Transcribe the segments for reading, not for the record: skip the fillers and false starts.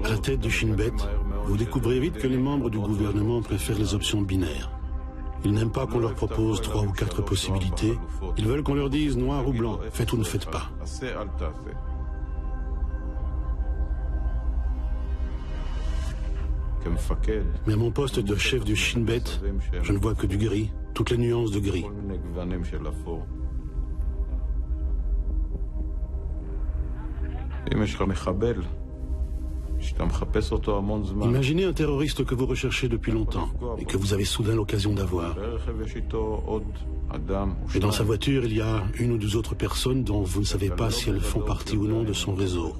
À la tête du Shin Bet, vous découvrez vite que les membres du gouvernement préfèrent les options binaires. Ils n'aiment pas qu'on leur propose 3 ou 4 possibilités. Ils veulent qu'on leur dise noir ou blanc, faites ou ne faites pas. Mais à mon poste de chef du Shin Bet, je ne vois que du gris, toutes les nuances de gris. Imaginez un terroriste que vous recherchez depuis longtemps et que vous avez soudain l'occasion d'avoir. Et dans sa voiture, il y a 1 ou 2 autres personnes dont vous ne savez pas si elles font partie ou non de son réseau.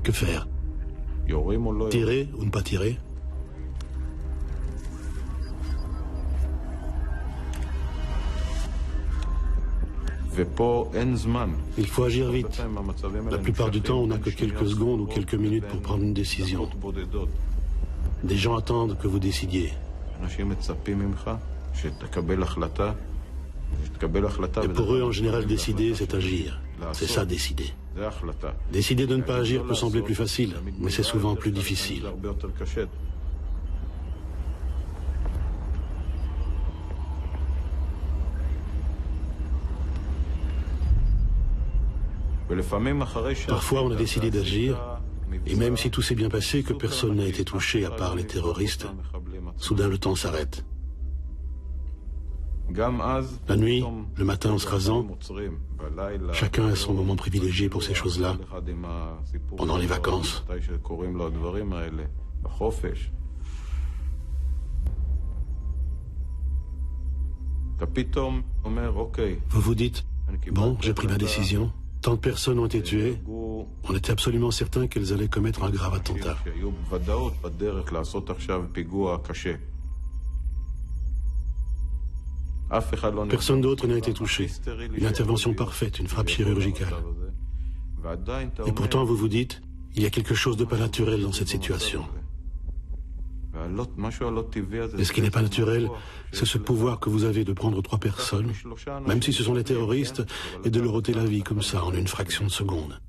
Que faire? Tirer ou ne pas tirer? Il faut agir vite. La plupart du temps, on n'a que quelques secondes ou quelques minutes pour prendre une décision. Des gens attendent que vous décidiez. Et pour eux, en général, décider, c'est agir. C'est ça, décider. Décider de ne pas agir peut sembler plus facile, mais c'est souvent plus difficile. Parfois, on a décidé d'agir, et même si tout s'est bien passé, que personne n'a été touché à part les terroristes, soudain le temps s'arrête. La nuit, le matin en se rasant, chacun a son moment privilégié pour ces choses-là, pendant les vacances. Vous vous dites, bon, j'ai pris ma décision, tant de personnes ont été tuées, on était absolument certain qu'elles allaient commettre un grave attentat. Personne d'autre n'a été touché. Une intervention parfaite, une frappe chirurgicale. Et pourtant, vous vous dites, il y a quelque chose de pas naturel dans cette situation. Et ce qui n'est pas naturel, c'est ce pouvoir que vous avez de prendre 3 personnes, même si ce sont des terroristes, et de leur ôter la vie comme ça, en une fraction de seconde.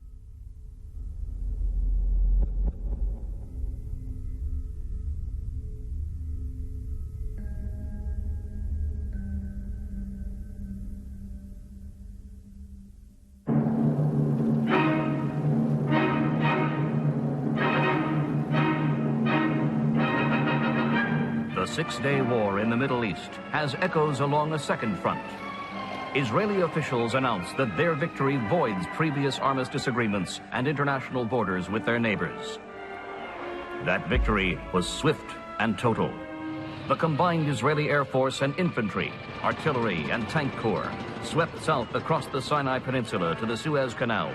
The 6-day war in the Middle East has echoes along a second front. Israeli officials announced that their victory voids previous armistice agreements and international borders with their neighbors. That victory was swift and total. The combined Israeli Air Force and infantry, artillery and tank corps swept south across the Sinai Peninsula to the Suez Canal,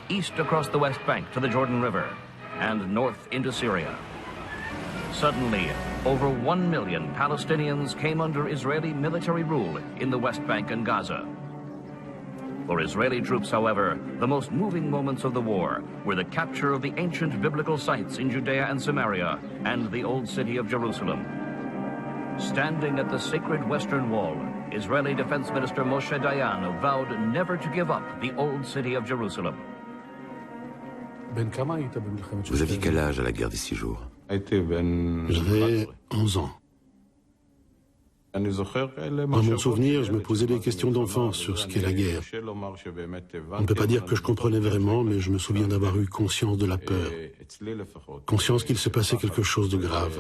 east across the West Bank to the Jordan River, and north into Syria. Suddenly, over 1 million Palestinians came under Israeli military rule in the West Bank and Gaza. For Israeli troops, however, the most moving moments of the war were the capture of the ancient biblical sites in Judea and Samaria and the old city of Jerusalem. Standing at the sacred Western Wall, Israeli Defense Minister Moshe Dayan vowed never to give up the old city of Jerusalem. Vous aviez quel âge à la guerre des 6 jours? J'avais 11 ans. Dans mon souvenir, je me posais des questions d'enfant sur ce qu'est la guerre. On ne peut pas dire que je comprenais vraiment, mais je me souviens d'avoir eu conscience de la peur. Conscience qu'il se passait quelque chose de grave.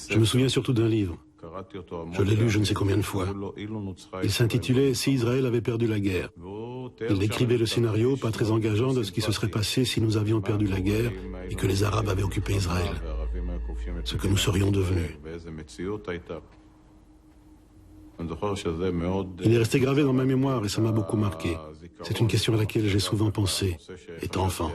Je me souviens surtout d'un livre. Je l'ai lu je ne sais combien de fois. Il s'intitulait « Si Israël avait perdu la guerre ». Il décrivait le scénario, pas très engageant, de ce qui se serait passé si nous avions perdu la guerre et que les Arabes avaient occupé Israël. Ce que nous serions devenus. Il est resté gravé dans ma mémoire et ça m'a beaucoup marqué. C'est une question à laquelle j'ai souvent pensé, étant enfant.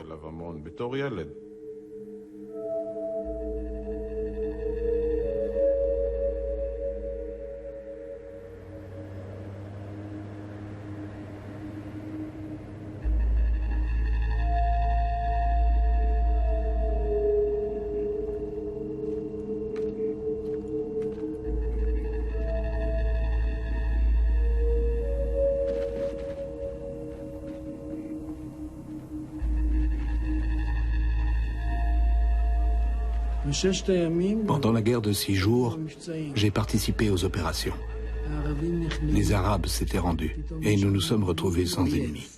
Pendant la guerre de 6 jours, j'ai participé aux opérations. Les Arabes s'étaient rendus et nous nous sommes retrouvés sans ennemis.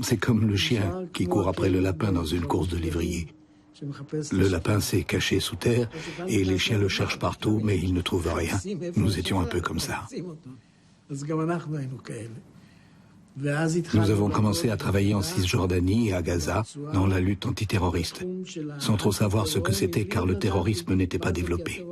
C'est comme le chien qui court après le lapin dans une course de lévrier. Le lapin s'est caché sous terre et les chiens le cherchent partout, mais ils ne trouvent rien. Nous étions un peu comme ça. Nous avons commencé à travailler en Cisjordanie et à Gaza dans la lutte antiterroriste, sans trop savoir ce que c'était car le terrorisme n'était pas développé.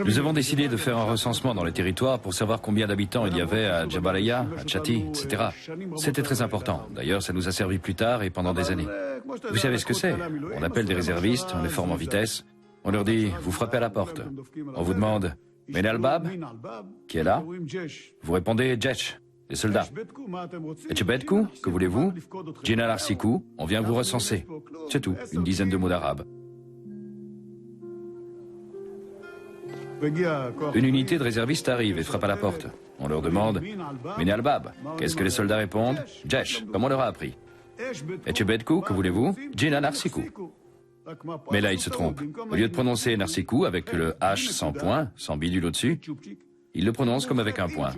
Nous avons décidé de faire un recensement dans les territoires pour savoir combien d'habitants il y avait à Jabalia, à Tchati, etc. C'était très important. D'ailleurs, ça nous a servi plus tard et pendant des années. Vous savez ce que c'est? On appelle des réservistes, on les forme en vitesse. On leur dit, vous frappez à la porte. On vous demande, Min al-Bab, qui est là? Vous répondez, Jesh, les soldats. Etchebetku, que voulez-vous? Jina Larsiku, on vient vous recenser. C'est tout, une dizaine de mots d'arabe. Une unité de réservistes arrive et frappe à la porte. On leur demande « Min al-Bab ». Qu'est-ce que les soldats répondent ? « Jesh », comme on leur a appris. « Etchebetku, que voulez-vous ? Jina Narsiku ». Mais là, ils se trompent. Au lieu de prononcer Narsiku avec le H sans point, sans bidule au-dessus, ils le prononcent comme avec un point.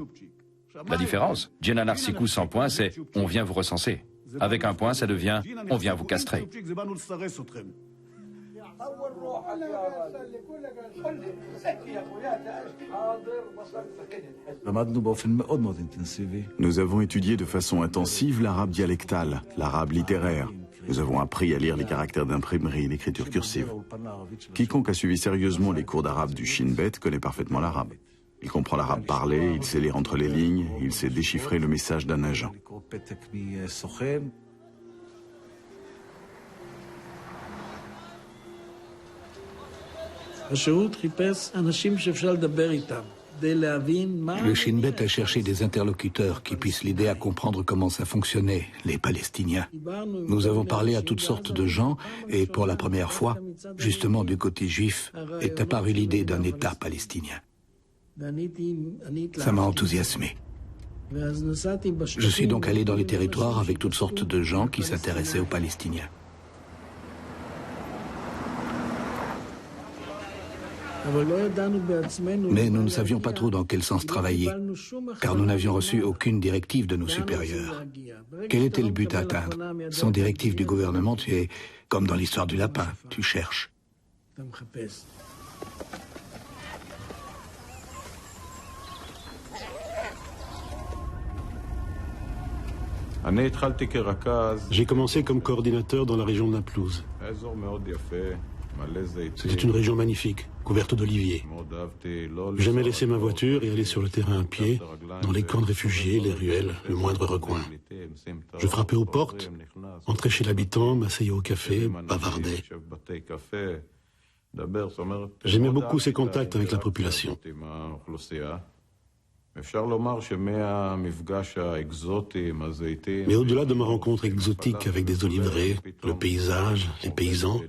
La différence, Jina Narsiku sans point, c'est « on vient vous recenser ». Avec un point, ça devient « on vient vous castrer ». Nous avons étudié de façon intensive l'arabe dialectal, l'arabe littéraire. Nous avons appris à lire les caractères d'imprimerie et l'écriture cursive. Quiconque a suivi sérieusement les cours d'arabe du Shin Bet connaît parfaitement l'arabe. Il comprend l'arabe parlé, il sait lire entre les lignes, il sait déchiffrer le message d'un agent. Le Shin Bet a cherché des interlocuteurs qui puissent l'aider à comprendre comment ça fonctionnait, les Palestiniens. Nous avons parlé à toutes sortes de gens et pour la première fois, justement du côté juif, est apparue l'idée d'un État palestinien. Ça m'a enthousiasmé. Je suis donc allé dans les territoires avec toutes sortes de gens qui s'intéressaient aux Palestiniens. Mais nous ne savions pas trop dans quel sens travailler, car nous n'avions reçu aucune directive de nos supérieurs. Quel était le but à atteindre? Sans directive du gouvernement, tu es comme dans l'histoire du lapin, tu cherches. J'ai commencé comme coordinateur dans la région de Naplouse. C'était une région magnifique, couverte d'oliviers. J'aimais laisser ma voiture et aller sur le terrain à pied, dans les camps de réfugiés, les ruelles, le moindre recoin. Je frappais aux portes, entrais chez l'habitant, m'asseyais au café, bavardais. J'aimais beaucoup ces contacts avec la population. Mais au-delà de ma rencontre exotique avec des oliveraies, le paysage, les paysans,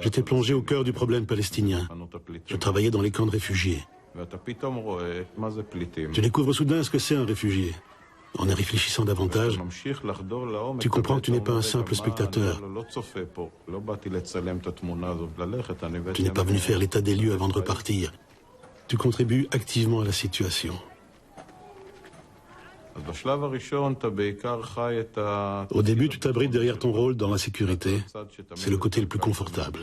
j'étais plongé au cœur du problème palestinien. Je travaillais dans les camps de réfugiés. Tu découvres soudain ce que c'est un réfugié. En y réfléchissant davantage, tu comprends que tu n'es pas un simple spectateur. Tu n'es pas venu faire l'état des lieux avant de repartir. Tu contribues activement à la situation. Au début, tu t'abrites derrière ton rôle dans la sécurité. C'est le côté le plus confortable.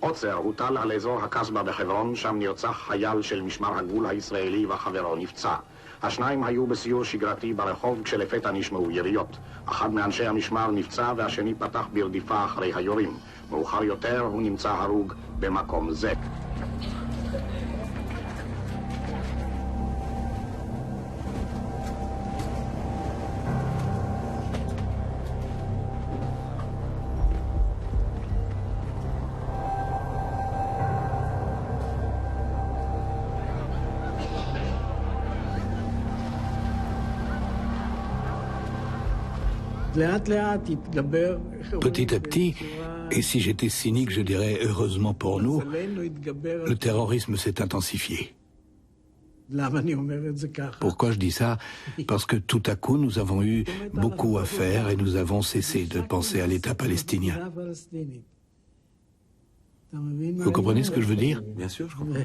עוצר הוטל על אזור הקסבה בחברון, שם נרצח חייל של משמר הגבול הישראלי וחברו נפצע. השניים היו בסיור שגרתי ברחוב כשלפתע נשמעו יריות. אחד מאנשי המשמר נפצע והשני פתח ברדיפה אחרי היורים. מאוחר יותר הוא נמצא הרוג במקום זה. Petit à petit, et si j'étais cynique, je dirais heureusement pour nous, le terrorisme s'est intensifié. Pourquoi je dis ça? Parce que tout à coup, nous avons eu beaucoup à faire et nous avons cessé de penser à l'État palestinien. Vous comprenez ce que je veux dire? Bien sûr, je comprends.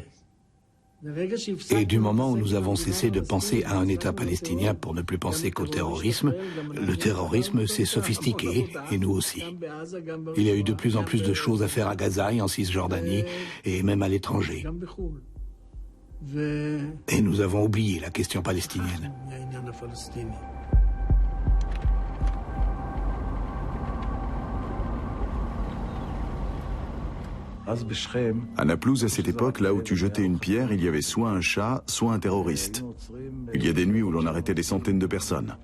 Et du moment où nous avons cessé de penser à un État palestinien pour ne plus penser qu'au terrorisme, le terrorisme s'est sophistiqué, et nous aussi. Il y a eu de plus en plus de choses à faire à Gaza et en Cisjordanie, et même à l'étranger. Et nous avons oublié la question palestinienne. À Naplouse, à cette époque, là où tu jetais une pierre, il y avait soit un chat, soit un terroriste. Il y a des nuits où l'on arrêtait des centaines de personnes.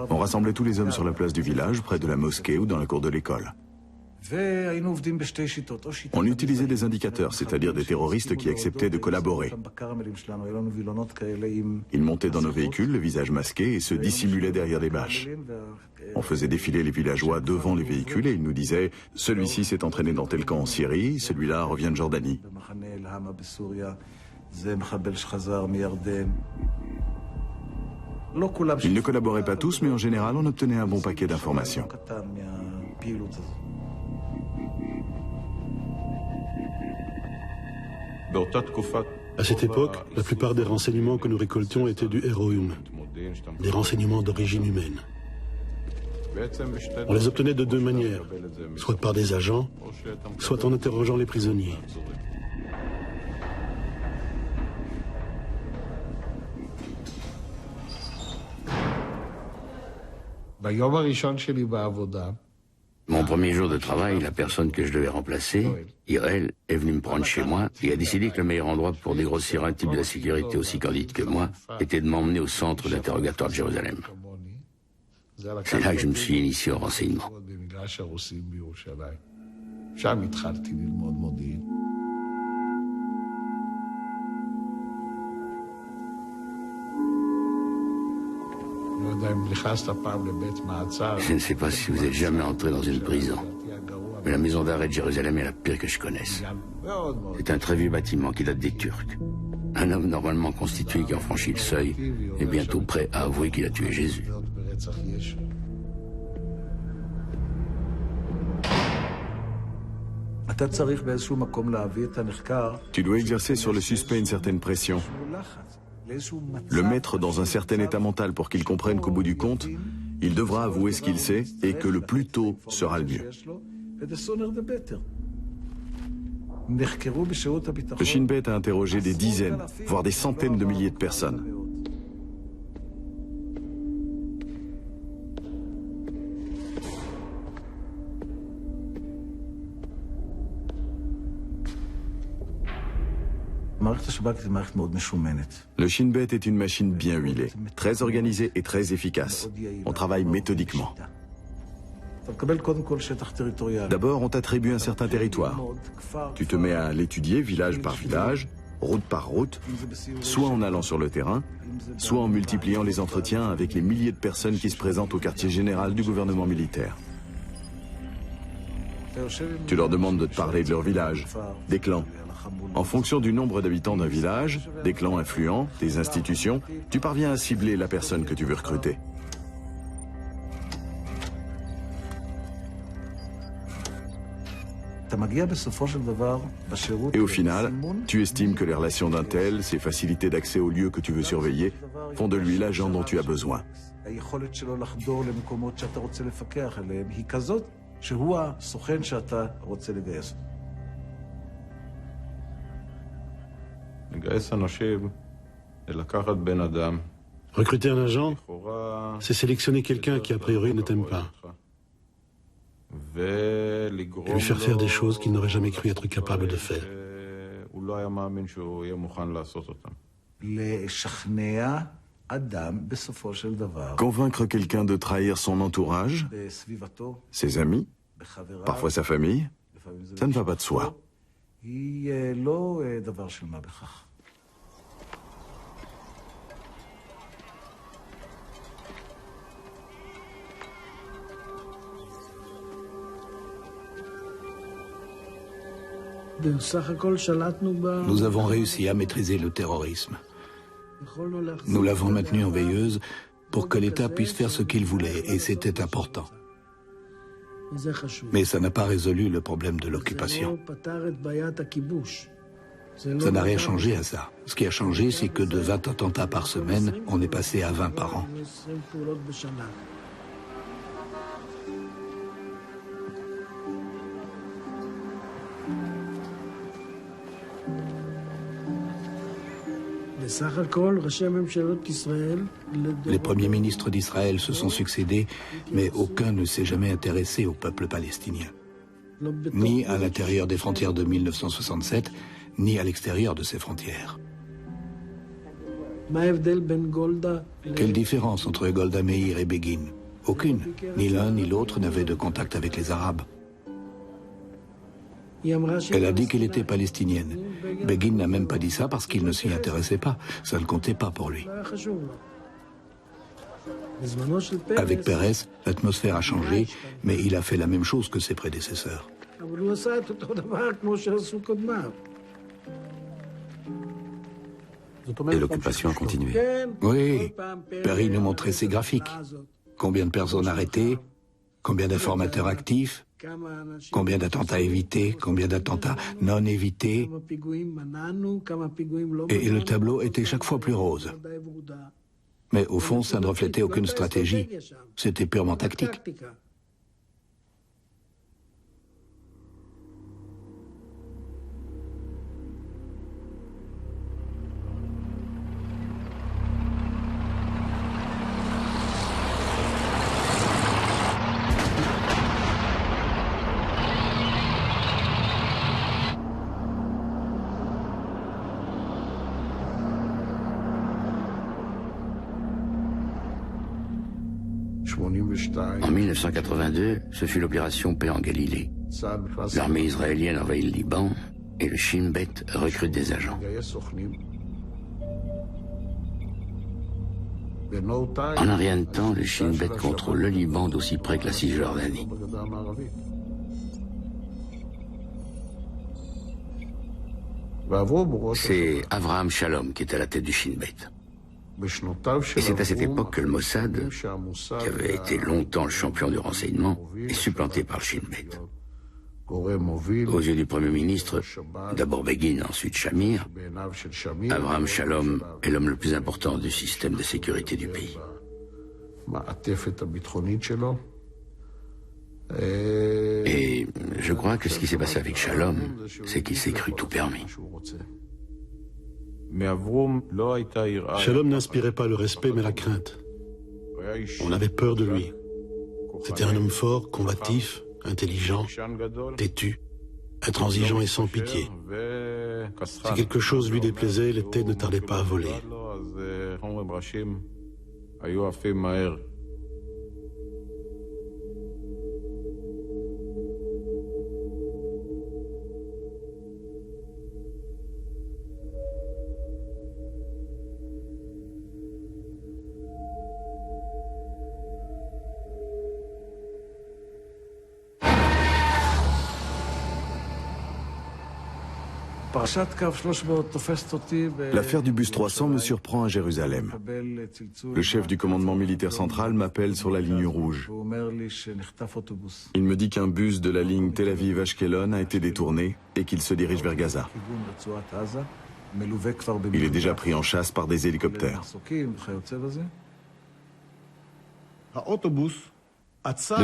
On rassemblait tous les hommes sur la place du village, près de la mosquée ou dans la cour de l'école. On utilisait des indicateurs, c'est-à-dire des terroristes qui acceptaient de collaborer. Ils montaient dans nos véhicules, le visage masqué, et se dissimulaient derrière des bâches. On faisait défiler les villageois devant les véhicules et ils nous disaient « Celui-ci s'est entraîné dans tel camp en Syrie, celui-là revient de Jordanie ». Ils ne collaboraient pas tous, mais en général, on obtenait un bon paquet d'informations. À cette époque, la plupart des renseignements que nous récoltions étaient du héroïum, des renseignements d'origine humaine. On les obtenait de deux manières, soit par des agents, soit en interrogeant les prisonniers. Mon premier jour de travail, la personne que je devais remplacer, Yoel, est venue me prendre chez moi et a décidé que le meilleur endroit pour dégrossir un type de la sécurité aussi candide que moi était de m'emmener au centre d'interrogatoire de Jérusalem. C'est là que je me suis initié au renseignement. Je ne sais pas si vous êtes jamais entré dans une prison, mais la maison d'arrêt de Jérusalem est la pire que je connaisse. C'est un très vieux bâtiment qui date des Turcs. Un homme normalement constitué qui a franchi le seuil est bientôt prêt à avouer qu'il a tué Jésus. Tu dois exercer sur le suspect une certaine pression. Le mettre dans un certain état mental pour qu'il comprenne qu'au bout du compte, il devra avouer ce qu'il sait et que le plus tôt sera le mieux. Le Shin Bet a interrogé des dizaines, voire des centaines de milliers de personnes. Le Shin Bet est une machine bien huilée, très organisée et très efficace. On travaille méthodiquement. D'abord, on t'attribue un certain territoire. Tu te mets à l'étudier village par village, route par route, soit en allant sur le terrain, soit en multipliant les entretiens avec les milliers de personnes qui se présentent au quartier général du gouvernement militaire. Tu leur demandes de te parler de leur village, des clans. En fonction du nombre d'habitants d'un village, des clans influents, des institutions, tu parviens à cibler la personne que tu veux recruter. Et au final, tu estimes que les relations d'un tel, ses facilités d'accès aux lieux que tu veux surveiller, font de lui l'agent dont tu as besoin. Recruter un agent, c'est sélectionner quelqu'un qui a priori ne t'aime pas. Et lui faire faire des choses qu'il n'aurait jamais cru être capable de faire. Convaincre quelqu'un de trahir son entourage, ses amis, parfois sa famille, ça ne va pas de soi. Nous avons réussi à maîtriser le terrorisme. Nous l'avons maintenu en veilleuse pour que l'État puisse faire ce qu'il voulait, et c'était important. Mais ça n'a pas résolu le problème de l'occupation. Ça n'a rien changé à ça. Ce qui a changé, c'est que de 20 attentats par semaine, on est passé à 20 par an. Les premiers ministres d'Israël se sont succédés, mais aucun ne s'est jamais intéressé au peuple palestinien. Ni à l'intérieur des frontières de 1967, ni à l'extérieur de ces frontières. Quelle différence entre Golda Meir et Begin? Aucune. Ni l'un ni l'autre n'avait de contact avec les Arabes. Elle a dit qu'elle était palestinienne. Begin n'a même pas dit ça parce qu'il ne s'y intéressait pas. Ça ne comptait pas pour lui. Avec Pérez, l'atmosphère a changé, mais il a fait la même chose que ses prédécesseurs. Et l'occupation a continué. Oui, Perry nous montrait ses graphiques. Combien de personnes arrêtées, combien d'informateurs actifs, combien d'attentats évités, combien d'attentats non évités. Et le tableau était chaque fois plus rose. Mais au fond, ça ne reflétait aucune stratégie. C'était purement tactique. En 1982, ce fut l'opération Paix en Galilée. L'armée israélienne envahit le Liban et le Shin Bet recrute des agents. En un rien de temps, le Shin Bet contrôle le Liban d'aussi près que la Cisjordanie. C'est Avraham Shalom qui est à la tête du Shin Bet. Et c'est à cette époque que le Mossad, qui avait été longtemps le champion du renseignement, est supplanté par le Shin Bet. Aux yeux du Premier ministre, d'abord Begin, ensuite Shamir, Avraham Shalom est l'homme le plus important du système de sécurité du pays. Et je crois que ce qui s'est passé avec Shalom, c'est qu'il s'est cru tout permis. Shalom n'inspirait pas le respect, mais la crainte. On avait peur de lui. C'était un homme fort, combatif, intelligent, têtu, intransigeant et sans pitié. Si quelque chose lui déplaisait, les têtes ne tardaient pas à voler. L'affaire du bus 300 me surprend à Jérusalem. Le chef du commandement militaire central m'appelle sur la ligne rouge. Il me dit qu'un bus de la ligne Tel Aviv-Ashkelon a été détourné et qu'il se dirige vers Gaza. Il est déjà pris en chasse par des hélicoptères. Le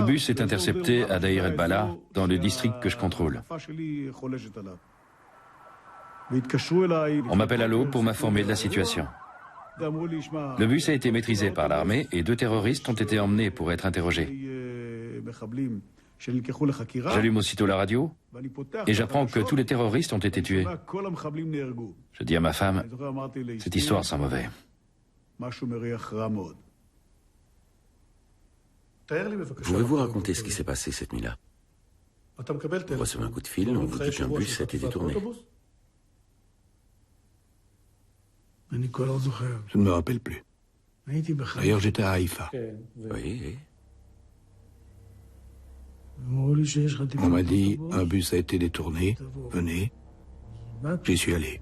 bus est intercepté à Daïr el-Bala, dans le district que je contrôle. On m'appelle à l'aube pour m'informer de la situation. Le bus a été maîtrisé par l'armée et 2 terroristes ont été emmenés pour être interrogés. J'allume aussitôt la radio et j'apprends que tous les terroristes ont été tués. Je dis à ma femme, cette histoire sent mauvais. Pouvez-vous raconter ce qui s'est passé cette nuit-là? Vous recevez un coup de fil, on vous dit qu'un bus a été détourné. Je ne me rappelle plus. D'ailleurs, j'étais à Haïfa. Oui. On m'a dit, un bus a été détourné, venez. J'y suis allé.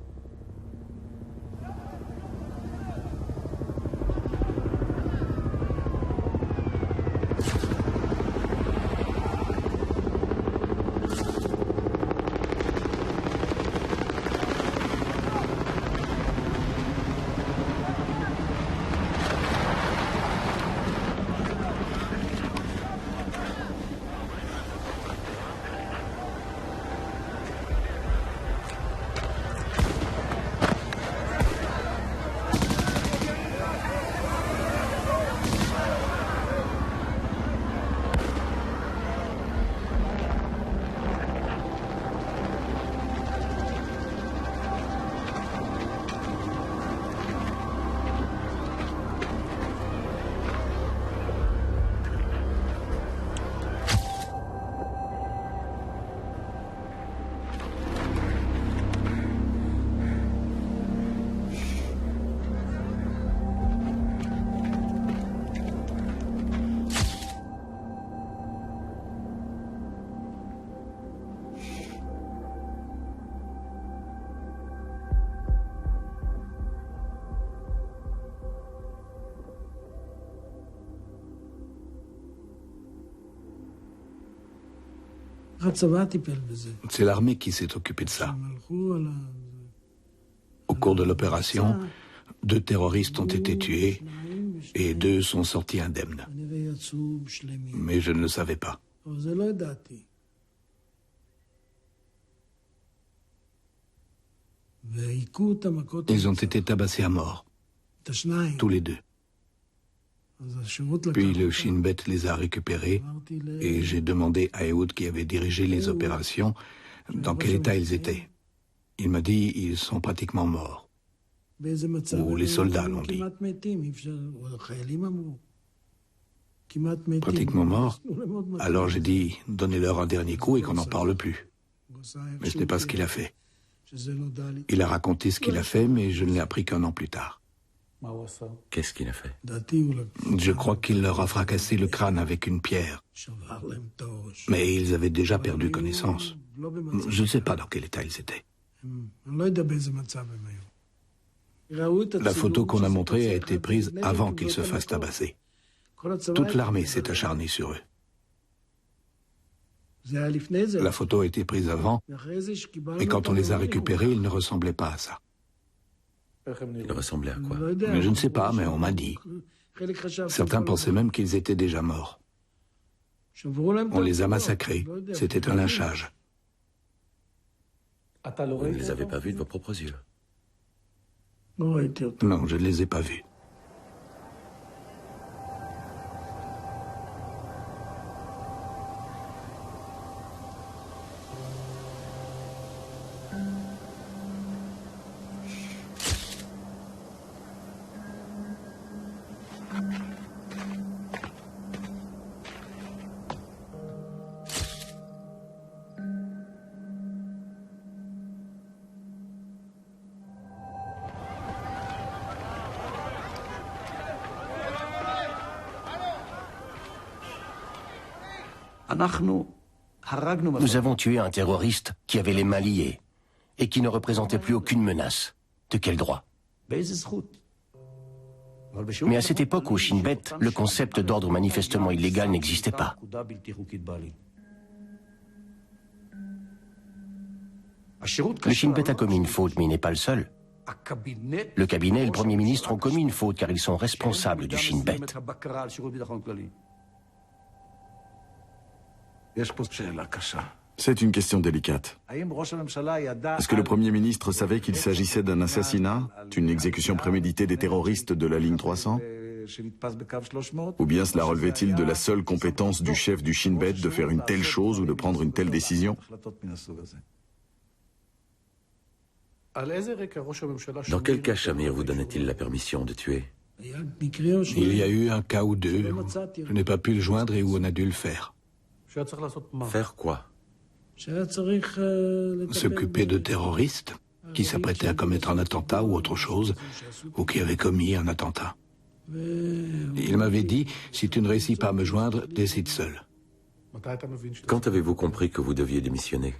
C'est l'armée qui s'est occupée de ça. Au cours de l'opération, 2 terroristes ont été tués et 2 sont sortis indemnes. Mais je ne le savais pas. Ils ont été tabassés à mort, tous les 2. Puis le Shin Bet les a récupérés et j'ai demandé à Ehud qui avait dirigé les opérations dans quel état ils étaient. Il m'a dit ils sont pratiquement morts. Ou les soldats l'ont dit. Pratiquement morts. Alors j'ai dit donnez-leur un dernier coup et qu'on n'en parle plus. Mais ce n'est pas ce qu'il a fait. Il a raconté ce qu'il a fait, mais je ne l'ai appris qu'1 an plus tard. Qu'est-ce qu'il a fait? Je crois qu'il leur a fracassé le crâne avec une pierre. Mais ils avaient déjà perdu connaissance. Je ne sais pas dans quel état ils étaient. La photo qu'on a montrée a été prise avant qu'ils se fassent tabasser. Toute l'armée s'est acharnée sur eux. La photo a été prise avant, et quand on les a récupérés, ils ne ressemblaient pas à ça. Il ressemblait à quoi? Mais je ne sais pas, mais on m'a dit. Certains pensaient même qu'ils étaient déjà morts. On les a massacrés. C'était un lynchage. Vous ne les avez pas vus de vos propres yeux? Non, je ne les ai pas vus. Nous avons tué un terroriste qui avait les mains liées et qui ne représentait plus aucune menace. De quel droit? Mais à cette époque, au Shin Bet, le concept d'ordre manifestement illégal n'existait pas. Le Shin Bet a commis une faute, mais il n'est pas le seul. Le cabinet et le Premier ministre ont commis une faute car ils sont responsables du Shin Bet. C'est une question délicate. Est-ce que le Premier ministre savait qu'il s'agissait d'un assassinat, d'une exécution préméditée des terroristes de la ligne 300? Ou bien cela relevait-il de la seule compétence du chef du Shin Bet de faire une telle chose ou de prendre une telle décision? Dans quel cas Shamir vous donnait-il la permission de tuer? Il y a eu un cas ou deux où je n'ai pas pu le joindre et où on a dû le faire. Faire quoi? S'occuper de terroristes qui s'apprêtaient à commettre un attentat ou autre chose, ou qui avaient commis un attentat. Il m'avait dit, si tu ne réussis pas à me joindre, décide seul. Quand avez-vous compris que vous deviez démissionner?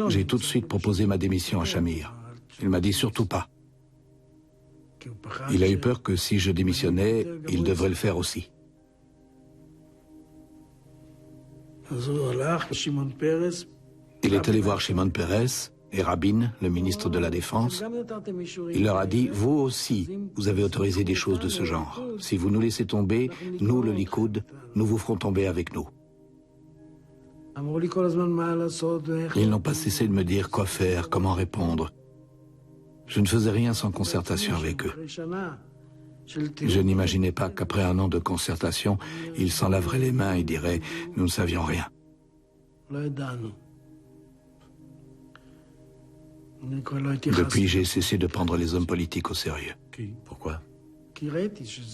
J'ai tout de suite proposé ma démission à Shamir. Il m'a dit surtout pas. Il a eu peur que si je démissionnais, il devrait le faire aussi. Il est allé voir Shimon Peres et Rabin, le ministre de la Défense. Il leur a dit, vous aussi, vous avez autorisé des choses de ce genre. Si vous nous laissez tomber, nous, le Likoud, nous vous ferons tomber avec nous. Ils n'ont pas cessé de me dire quoi faire, comment répondre. Je ne faisais rien sans concertation avec eux. Je n'imaginais pas qu'après un an de concertation, ils s'en laveraient les mains et diraient « Nous ne savions rien ». Depuis, j'ai cessé de prendre les hommes politiques au sérieux. Pourquoi?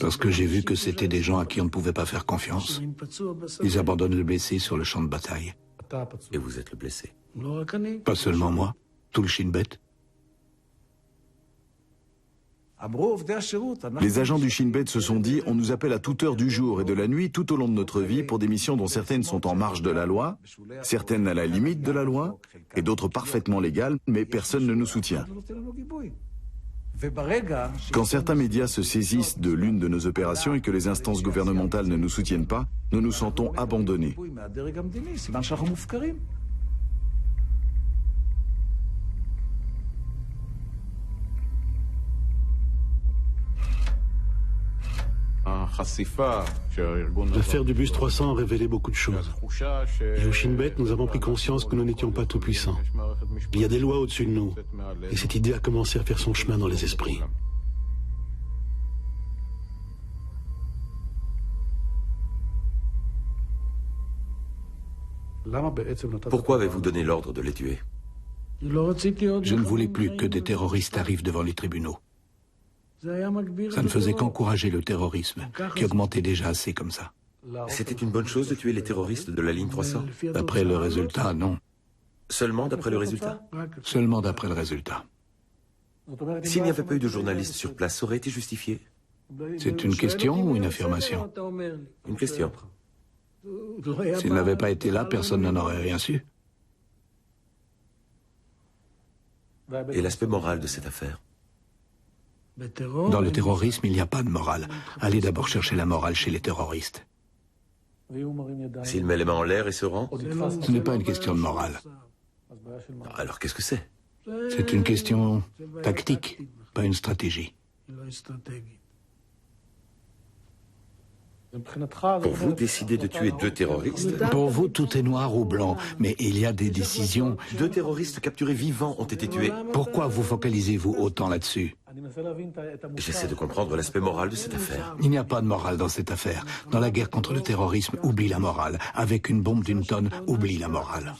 Parce que j'ai vu que c'était des gens à qui on ne pouvait pas faire confiance. Ils abandonnent le blessé sur le champ de bataille. Et vous êtes le blessé? Pas seulement moi, tout le Shin Bet. Les agents du Shin Bet se sont dit, on nous appelle à toute heure du jour et de la nuit tout au long de notre vie pour des missions dont certaines sont en marge de la loi, certaines à la limite de la loi, et d'autres parfaitement légales, mais personne ne nous soutient. Quand certains médias se saisissent de l'une de nos opérations et que les instances gouvernementales ne nous soutiennent pas, nous nous sentons abandonnés. L'affaire du bus 300 a révélé beaucoup de choses. Et au Shin Bet, nous avons pris conscience que nous n'étions pas tout puissants. Il y a des lois au-dessus de nous. Et cette idée a commencé à faire son chemin dans les esprits. Pourquoi avez-vous donné l'ordre de les tuer? Je ne voulais plus que des terroristes arrivent devant les tribunaux. Ça ne faisait qu'encourager le terrorisme, qui augmentait déjà assez comme ça. C'était une bonne chose de tuer les terroristes de la ligne 300? D'après le résultat, non. Seulement d'après le résultat? Seulement d'après le résultat. S'il n'y avait pas eu de journalistes sur place, ça aurait été justifié? C'est une question ou une affirmation? Une question. S'ils n'avaient pas été là, personne n'en aurait rien su. Et l'aspect moral de cette affaire? Dans le terrorisme, il n'y a pas de morale. Allez d'abord chercher la morale chez les terroristes. S'il met les mains en l'air et se rend? Ce n'est pas une question de morale. Alors qu'est-ce que c'est? C'est une question tactique, pas une stratégie. Pour vous, décider de tuer 2 terroristes? Pour vous, tout est noir ou blanc, mais il y a des décisions. 2 terroristes capturés vivants ont été tués. Pourquoi vous focalisez-vous autant là-dessus? J'essaie de comprendre l'aspect moral de cette affaire. Il n'y a pas de morale dans cette affaire. Dans la guerre contre le terrorisme, oublie la morale. Avec une bombe d'une tonne, oublie la morale.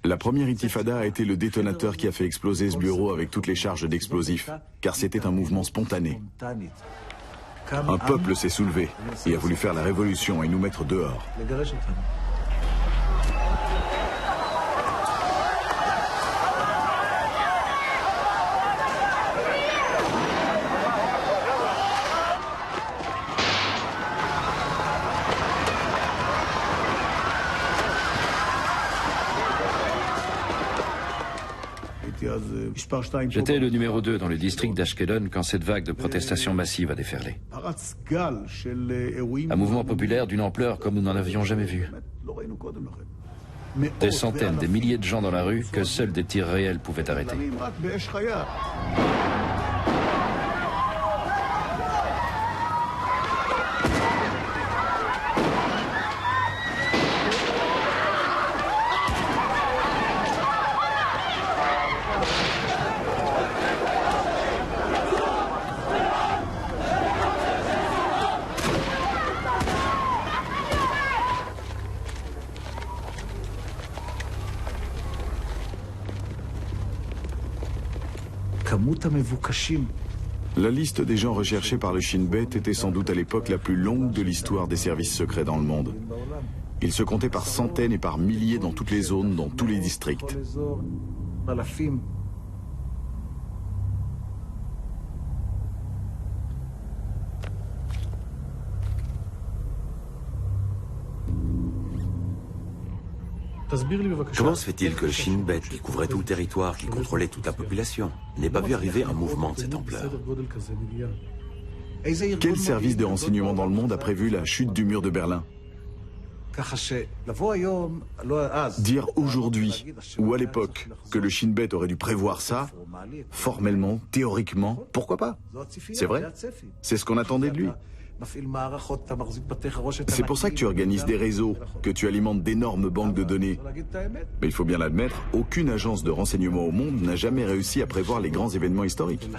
La première intifada a été le détonateur qui a fait exploser ce bureau avec toutes les charges d'explosifs, car c'était un mouvement spontané. Un peuple s'est soulevé et a voulu faire la révolution et nous mettre dehors. J'étais le numéro 2 dans le district d'Ashkelon quand cette vague de protestations massives a déferlé. Un mouvement populaire d'une ampleur comme nous n'en avions jamais vu. Des centaines, des milliers de gens dans la rue que seuls des tirs réels pouvaient arrêter. La liste des gens recherchés par le Shin Bet était sans doute à l'époque la plus longue de l'histoire des services secrets dans le monde. Ils se comptaient par centaines et par milliers dans toutes les zones, dans tous les districts. Comment se fait-il que le Shin Bet, qui couvrait tout le territoire, qui contrôlait toute la population, n'ait pas vu arriver un mouvement de cette ampleur? Quel service de renseignement dans le monde a prévu la chute du mur de Berlin? Dire aujourd'hui, ou à l'époque, que le Shin Bet aurait dû prévoir ça, formellement, théoriquement, pourquoi pas? C'est vrai? C'est ce qu'on attendait de lui. C'est pour ça que tu organises des réseaux, que tu alimentes d'énormes banques de données. Mais il faut bien l'admettre, aucune agence de renseignement au monde n'a jamais réussi à prévoir les grands événements historiques.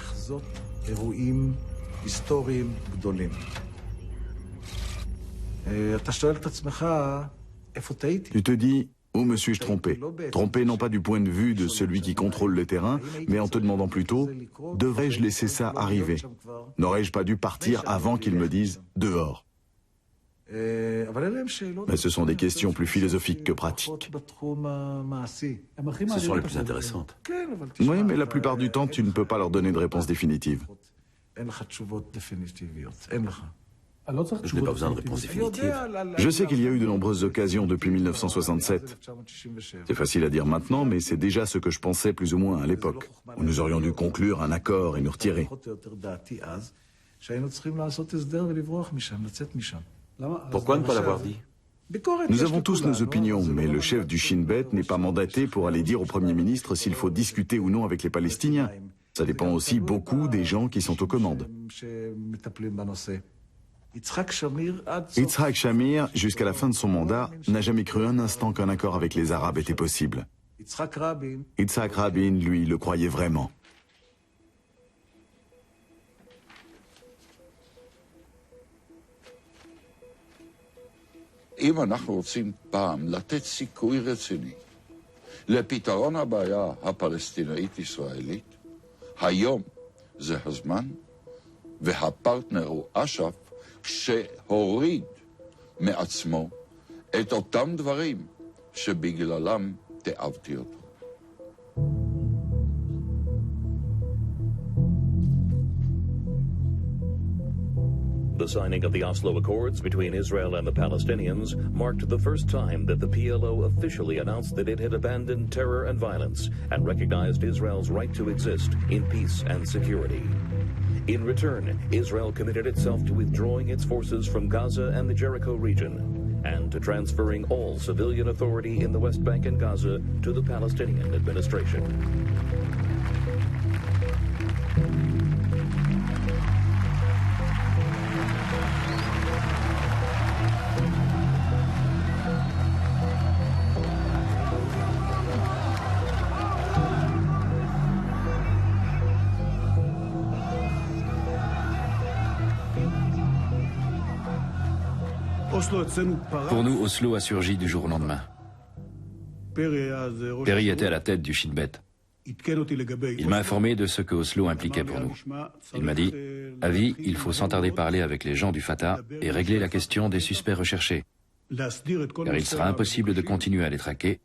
Tu te dis, où me suis-je trompé? Trompé non pas du point de vue de celui qui contrôle le terrain, mais en te demandant plutôt, devrais-je laisser ça arriver? N'aurais-je pas dû partir avant qu'ils me disent « dehors » ? Mais ce sont des questions plus philosophiques que pratiques. Ce sont les plus intéressantes. Oui, mais la plupart du temps, tu ne peux pas leur donner de réponse définitive. Je n'ai pas besoin de réponse définitive. Je sais qu'il y a eu de nombreuses occasions depuis 1967. C'est facile à dire maintenant, mais c'est déjà ce que je pensais plus ou moins à l'époque, où nous aurions dû conclure un accord et nous retirer. Pourquoi ne pas l'avoir dit? Nous avons tous nos opinions, mais le chef du Shin Bet n'est pas mandaté pour aller dire au Premier ministre s'il faut discuter ou non avec les Palestiniens. Ça dépend aussi beaucoup des gens qui sont aux commandes. Yitzhak Shamir, jusqu'à la fin de son mandat, n'a jamais cru un instant qu'un accord avec les Arabes était possible. Yitzhak Rabin, lui, le croyait vraiment. אם אנחנו רוצים פעם לתת סיכוי רציני לפתרון הבעיה הפלסטינאית-ישראלית, היום זה הזמן, והפרטנר הוא אש"ף שהוריד מעצמו את אותם דברים שבגללם תיעבתי אותו. The signing of the Oslo Accords between Israel and the Palestinians marked the first time that the PLO officially announced that it had abandoned terror and violence and recognized Israel's right to exist in peace and security. In return, Israel committed itself to withdrawing its forces from Gaza and the Jericho region and to transferring all civilian authority in the West Bank and Gaza to the Palestinian administration. Pour nous, Oslo a surgi du jour au lendemain. Perry était à la tête du Shin Bet. Il m'a informé de ce que Oslo impliquait pour nous. Il m'a dit, « Avi, il faut sans tarder parler avec les gens du Fatah et régler la question des suspects recherchés, car il sera impossible de continuer à les traquer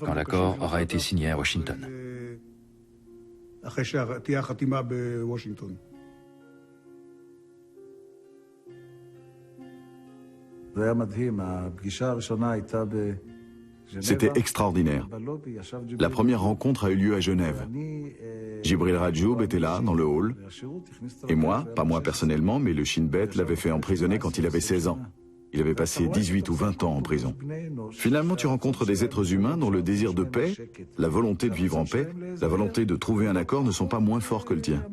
quand l'accord aura été signé à Washington. » C'était extraordinaire. La première rencontre a eu lieu à Genève. Jibril Rajoub était là, dans le hall. Et moi, pas moi personnellement, mais le Shin Bet l'avait fait emprisonner quand il avait 16 ans. Il avait passé 18 ou 20 ans en prison. Finalement, tu rencontres des êtres humains dont le désir de paix, la volonté de vivre en paix, la volonté de trouver un accord ne sont pas moins forts que le tien.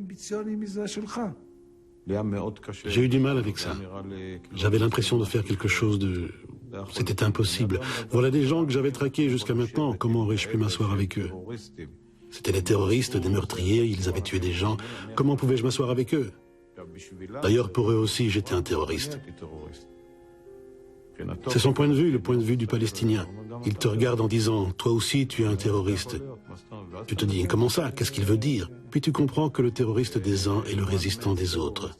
J'ai eu du mal avec ça. J'avais l'impression de faire quelque chose de... C'était impossible. Voilà des gens que j'avais traqués jusqu'à maintenant. Comment aurais-je pu m'asseoir avec eux? C'étaient des terroristes, des meurtriers, ils avaient tué des gens. Comment pouvais-je m'asseoir avec eux? D'ailleurs, pour eux aussi, j'étais un terroriste. C'est son point de vue, le point de vue du Palestinien. Il te regarde en disant « Toi aussi, tu es un terroriste ». Tu te dis « Comment ça? Qu'est-ce qu'il veut dire ?» Puis tu comprends que le terroriste des uns est le résistant des autres.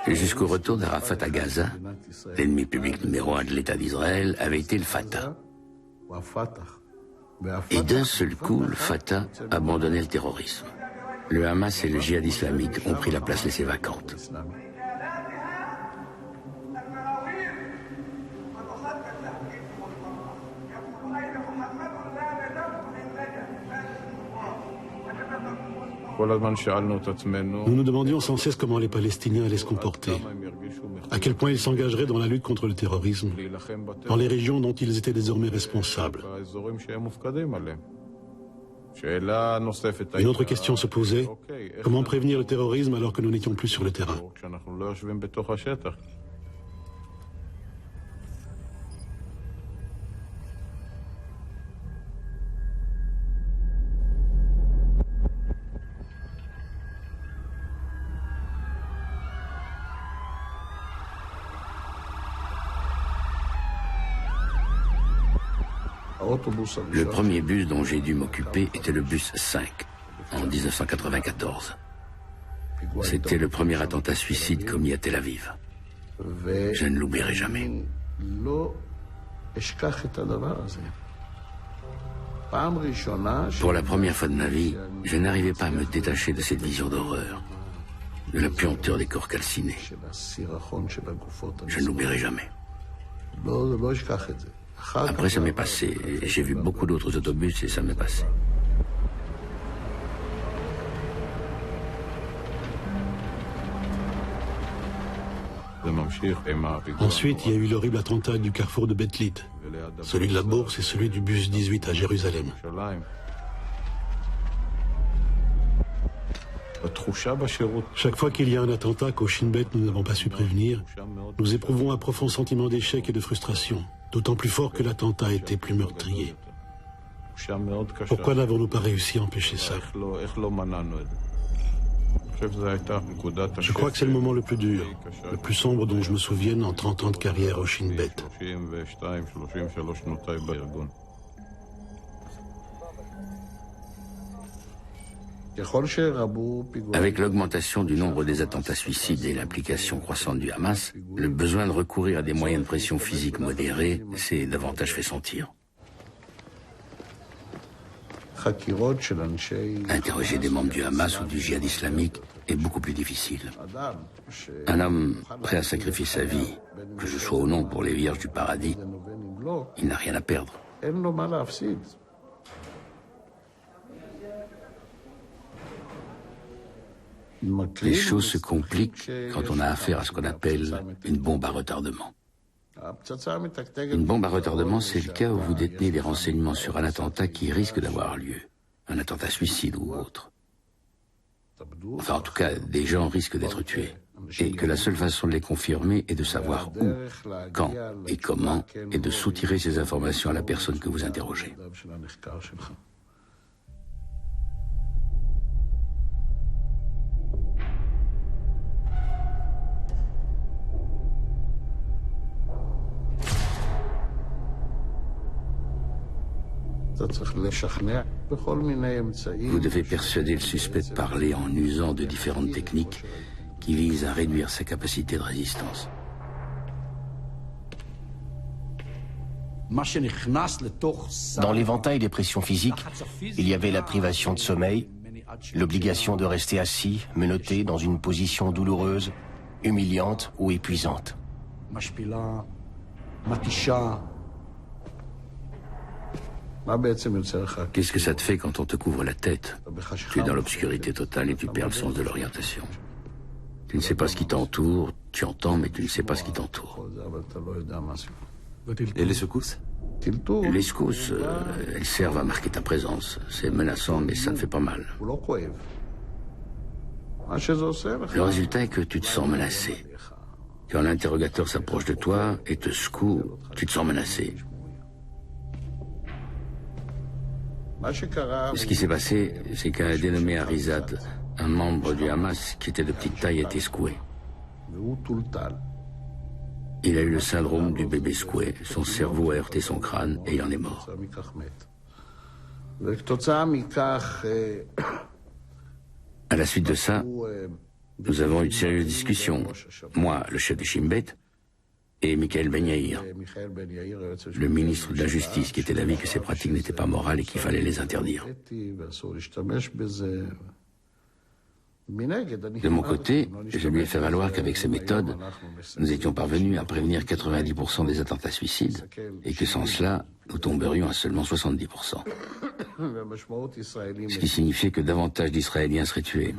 Jusqu'au retour d'Arafat à Gaza, l'ennemi public numéro 1 de l'État d'Israël avait été le Fatah. Et d'un seul coup, le Fatah abandonnait le terrorisme. Le Hamas et le djihad islamique ont pris la place laissée vacante. Nous nous demandions sans cesse comment les Palestiniens allaient se comporter, à quel point ils s'engageraient dans la lutte contre le terrorisme, dans les régions dont ils étaient désormais responsables. Une autre question se posait, comment prévenir le terrorisme alors que nous n'étions plus sur le terrain? Le premier bus dont j'ai dû m'occuper était le bus 5, en 1994. C'était le premier attentat suicide commis à Tel Aviv. Je ne l'oublierai jamais. Pour la première fois de ma vie, je n'arrivais pas à me détacher de cette vision d'horreur, de la puanteur des corps calcinés. Je ne l'oublierai jamais. Après, ça m'est passé. J'ai vu beaucoup d'autres autobus et ça m'est passé. Ensuite, il y a eu l'horrible attentat du carrefour de Beth-Lit, celui de la Bourse et celui du bus 18 à Jérusalem. Chaque fois qu'il y a un attentat qu'au Shin Bet nous n'avons pas su prévenir, nous éprouvons un profond sentiment d'échec et de frustration, d'autant plus fort que l'attentat était plus meurtrier. Pourquoi n'avons-nous pas réussi à empêcher ça? Je crois que c'est le moment le plus dur, le plus sombre dont je me souvienne en 30 ans de carrière au Shin Bet. Avec l'augmentation du nombre des attentats suicides et l'implication croissante du Hamas, le besoin de recourir à des moyens de pression physique modérés s'est davantage fait sentir. Interroger des membres du Hamas ou du djihad islamique est beaucoup plus difficile. Un homme prêt à sacrifier sa vie, que ce soit ou non pour les vierges du paradis, il n'a rien à perdre. Les choses se compliquent quand on a affaire à ce qu'on appelle une bombe à retardement. Une bombe à retardement, c'est le cas où vous détenez des renseignements sur un attentat qui risque d'avoir lieu, un attentat suicide ou autre. Enfin, en tout cas, des gens risquent d'être tués, et que la seule façon de les confirmer est de savoir où, quand et comment, et de soutirer ces informations à la personne que vous interrogez. Vous devez persuader le suspect de parler en usant de différentes techniques qui visent à réduire sa capacité de résistance. Dans l'éventail des pressions physiques, il y avait la privation de sommeil, l'obligation de rester assis, menotté dans une position douloureuse, humiliante ou épuisante. Qu'est-ce que ça te fait quand on te couvre la tête? Tu es dans l'obscurité totale et tu perds le sens de l'orientation. Tu ne sais pas ce qui t'entoure, tu entends, mais tu ne sais pas ce qui t'entoure. Et les secousses? Les secousses, elles servent à marquer ta présence. C'est menaçant, mais ça ne fait pas mal. Le résultat est que tu te sens menacé. Quand l'interrogateur s'approche de toi et te secoue, tu te sens menacé. Ce qui s'est passé, c'est qu'un dénommé Arizad, un membre du Hamas qui était de petite taille, a été secoué. Il a eu le syndrome du bébé secoué. Son cerveau a heurté son crâne et il en est mort. À la suite de ça, nous avons eu de sérieuses discussions. Moi, le chef du Shin Bet, et Michael Ben Yair, le ministre de la Justice, qui était d'avis que ces pratiques n'étaient pas morales et qu'il fallait les interdire. De mon côté, je lui ai fait valoir qu'avec ces méthodes, nous étions parvenus à prévenir 90% des attentats suicides et que sans cela, nous tomberions à seulement 70%. Ce qui signifiait que davantage d'Israéliens seraient tués.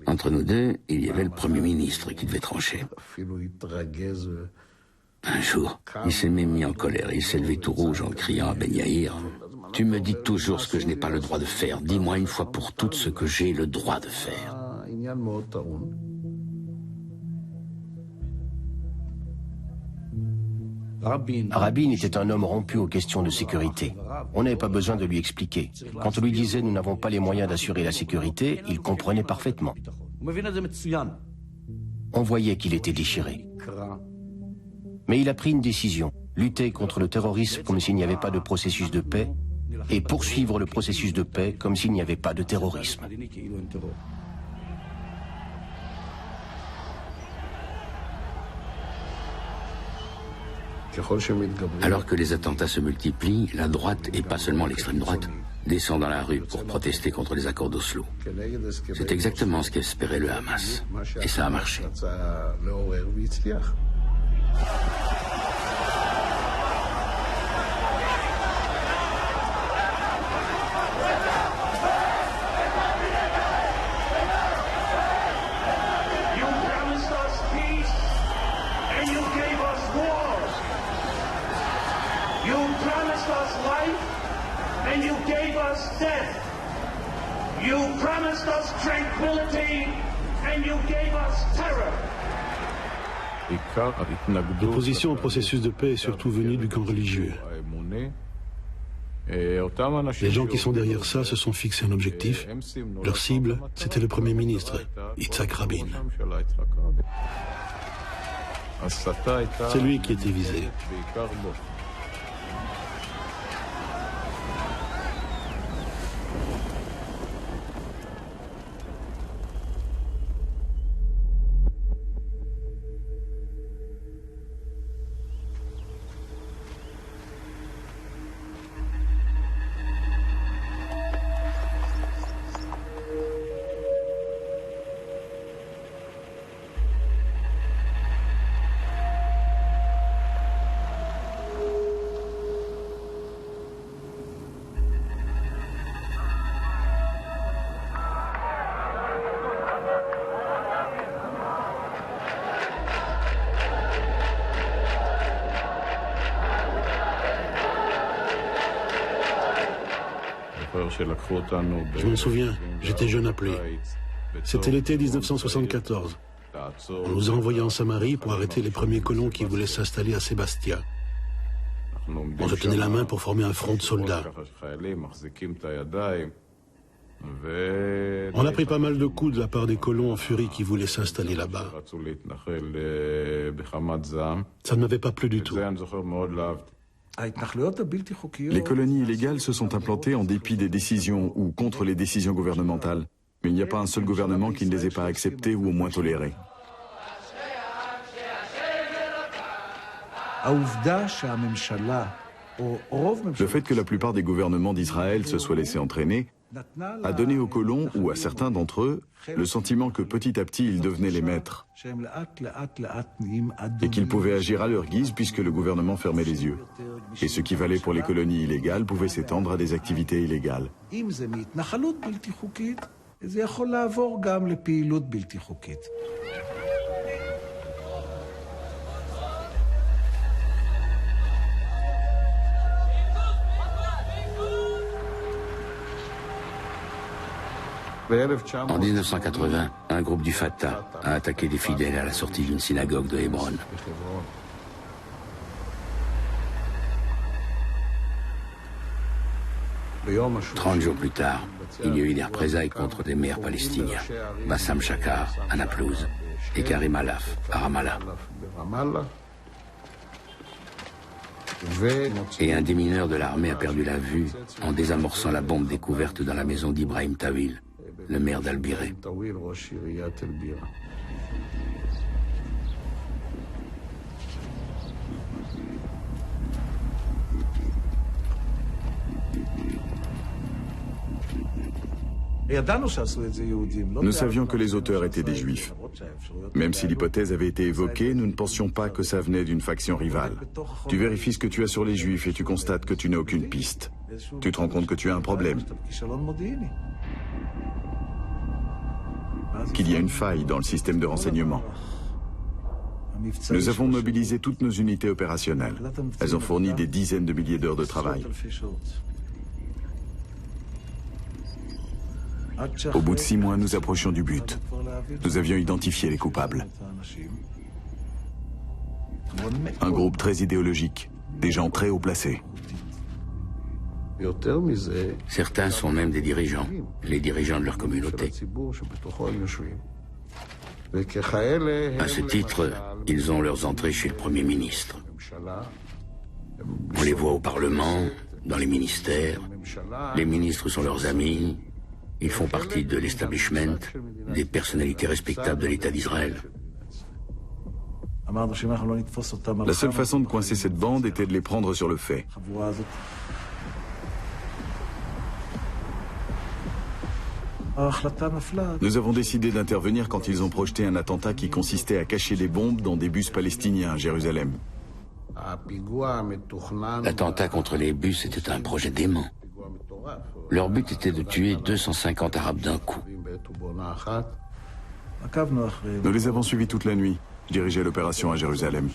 Entre nous deux, il y avait le Premier ministre qui devait trancher. Un jour, il s'est même mis en colère et il s'est levé tout rouge en criant à Ben Yair: « Tu me dis toujours ce que je n'ai pas le droit de faire. Dis-moi une fois pour toutes ce que j'ai le droit de faire. » Rabin était un homme rompu aux questions de sécurité. On n'avait pas besoin de lui expliquer. Quand on lui disait « nous n'avons pas les moyens d'assurer la sécurité », il comprenait parfaitement. On voyait qu'il était déchiré. Mais il a pris une décision, lutter contre le terrorisme comme s'il n'y avait pas de processus de paix, et poursuivre le processus de paix comme s'il n'y avait pas de terrorisme. Alors que les attentats se multiplient, la droite, et pas seulement l'extrême droite, descend dans la rue pour protester contre les accords d'Oslo. C'est exactement ce qu'espérait le Hamas. Et ça a marché. L'opposition au processus de paix est surtout venue du camp religieux. Les gens qui sont derrière ça se sont fixés un objectif. Leur cible, c'était le Premier ministre, Yitzhak Rabin. C'est lui qui était visé. Je m'en souviens, j'étais jeune appelé. C'était l'été 1974. On nous a envoyés en Samarie pour arrêter les premiers colons qui voulaient s'installer à Sébastia. On se tenait la main pour former un front de soldats. On a pris pas mal de coups de la part des colons en furie qui voulaient s'installer là-bas. Ça ne m'avait pas plu du tout. Les colonies illégales se sont implantées en dépit des décisions ou contre les décisions gouvernementales. Mais il n'y a pas un seul gouvernement qui ne les ait pas acceptées ou au moins tolérées. Le fait que la plupart des gouvernements d'Israël se soient laissés entraîner a donné aux colons, ou à certains d'entre eux, le sentiment que petit à petit ils devenaient les maîtres et qu'ils pouvaient agir à leur guise puisque le gouvernement fermait les yeux. Et ce qui valait pour les colonies illégales pouvait s'étendre à des activités illégales. En 1980, un groupe du Fatah a attaqué des fidèles à la sortie d'une synagogue de Hébron. Trente jours plus tard, il y a eu des représailles contre des maires palestiniens, Bassam Shakar à Naplouse et Karim Alaf à Ramallah. Et un démineur de l'armée a perdu la vue en désamorçant la bombe découverte dans la maison d'Ibrahim Tawil, le maire d'Al-Biré. Nous savions que les auteurs étaient des juifs. Même si l'hypothèse avait été évoquée, nous ne pensions pas que ça venait d'une faction rivale. Tu vérifies ce que tu as sur les juifs et tu constates que tu n'as aucune piste. Tu te rends compte que tu as un problème. Qu'il y a une faille dans le système de renseignement. Nous avons mobilisé toutes nos unités opérationnelles. Elles ont fourni des dizaines de milliers d'heures de travail. Au bout de 6 mois, nous approchions du but. Nous avions identifié les coupables. Un groupe très idéologique, des gens très haut placés. Certains sont même des dirigeants, les dirigeants de leur communauté. À ce titre, ils ont leurs entrées chez le Premier ministre. On les voit au Parlement, dans les ministères. Les ministres sont leurs amis. Ils font partie de l'establishment, des personnalités respectables de l'État d'Israël. La seule façon de coincer cette bande était de les prendre sur le fait. Nous avons décidé d'intervenir quand ils ont projeté un attentat qui consistait à cacher des bombes dans des bus palestiniens à Jérusalem. L'attentat contre les bus était un projet dément. Leur but était de tuer 250 Arabes d'un coup. Nous les avons suivis toute la nuit. Je dirigeais l'opération à Jérusalem.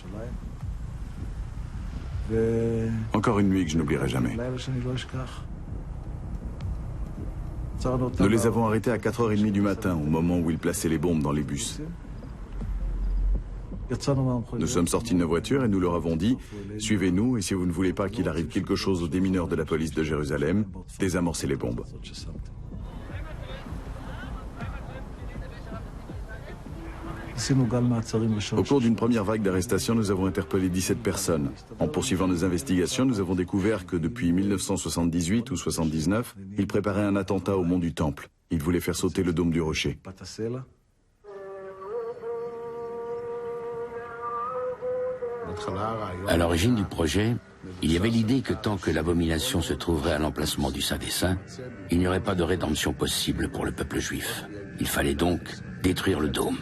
Encore une nuit que je n'oublierai jamais. Nous les avons arrêtés à 4h30 du matin, au moment où ils plaçaient les bombes dans les bus. Nous sommes sortis de nos voitures et nous leur avons dit « Suivez-nous et si vous ne voulez pas qu'il arrive quelque chose aux démineurs de la police de Jérusalem, désamorcez les bombes. » Au cours d'une première vague d'arrestations, nous avons interpellé 17 personnes. En poursuivant nos investigations, nous avons découvert que depuis 1978 ou 1979, ils préparaient un attentat au mont du Temple. Ils voulaient faire sauter le dôme du rocher. À l'origine du projet, il y avait l'idée que tant que l'abomination se trouverait à l'emplacement du Saint des Saints, il n'y aurait pas de rédemption possible pour le peuple juif. Il fallait donc détruire le dôme.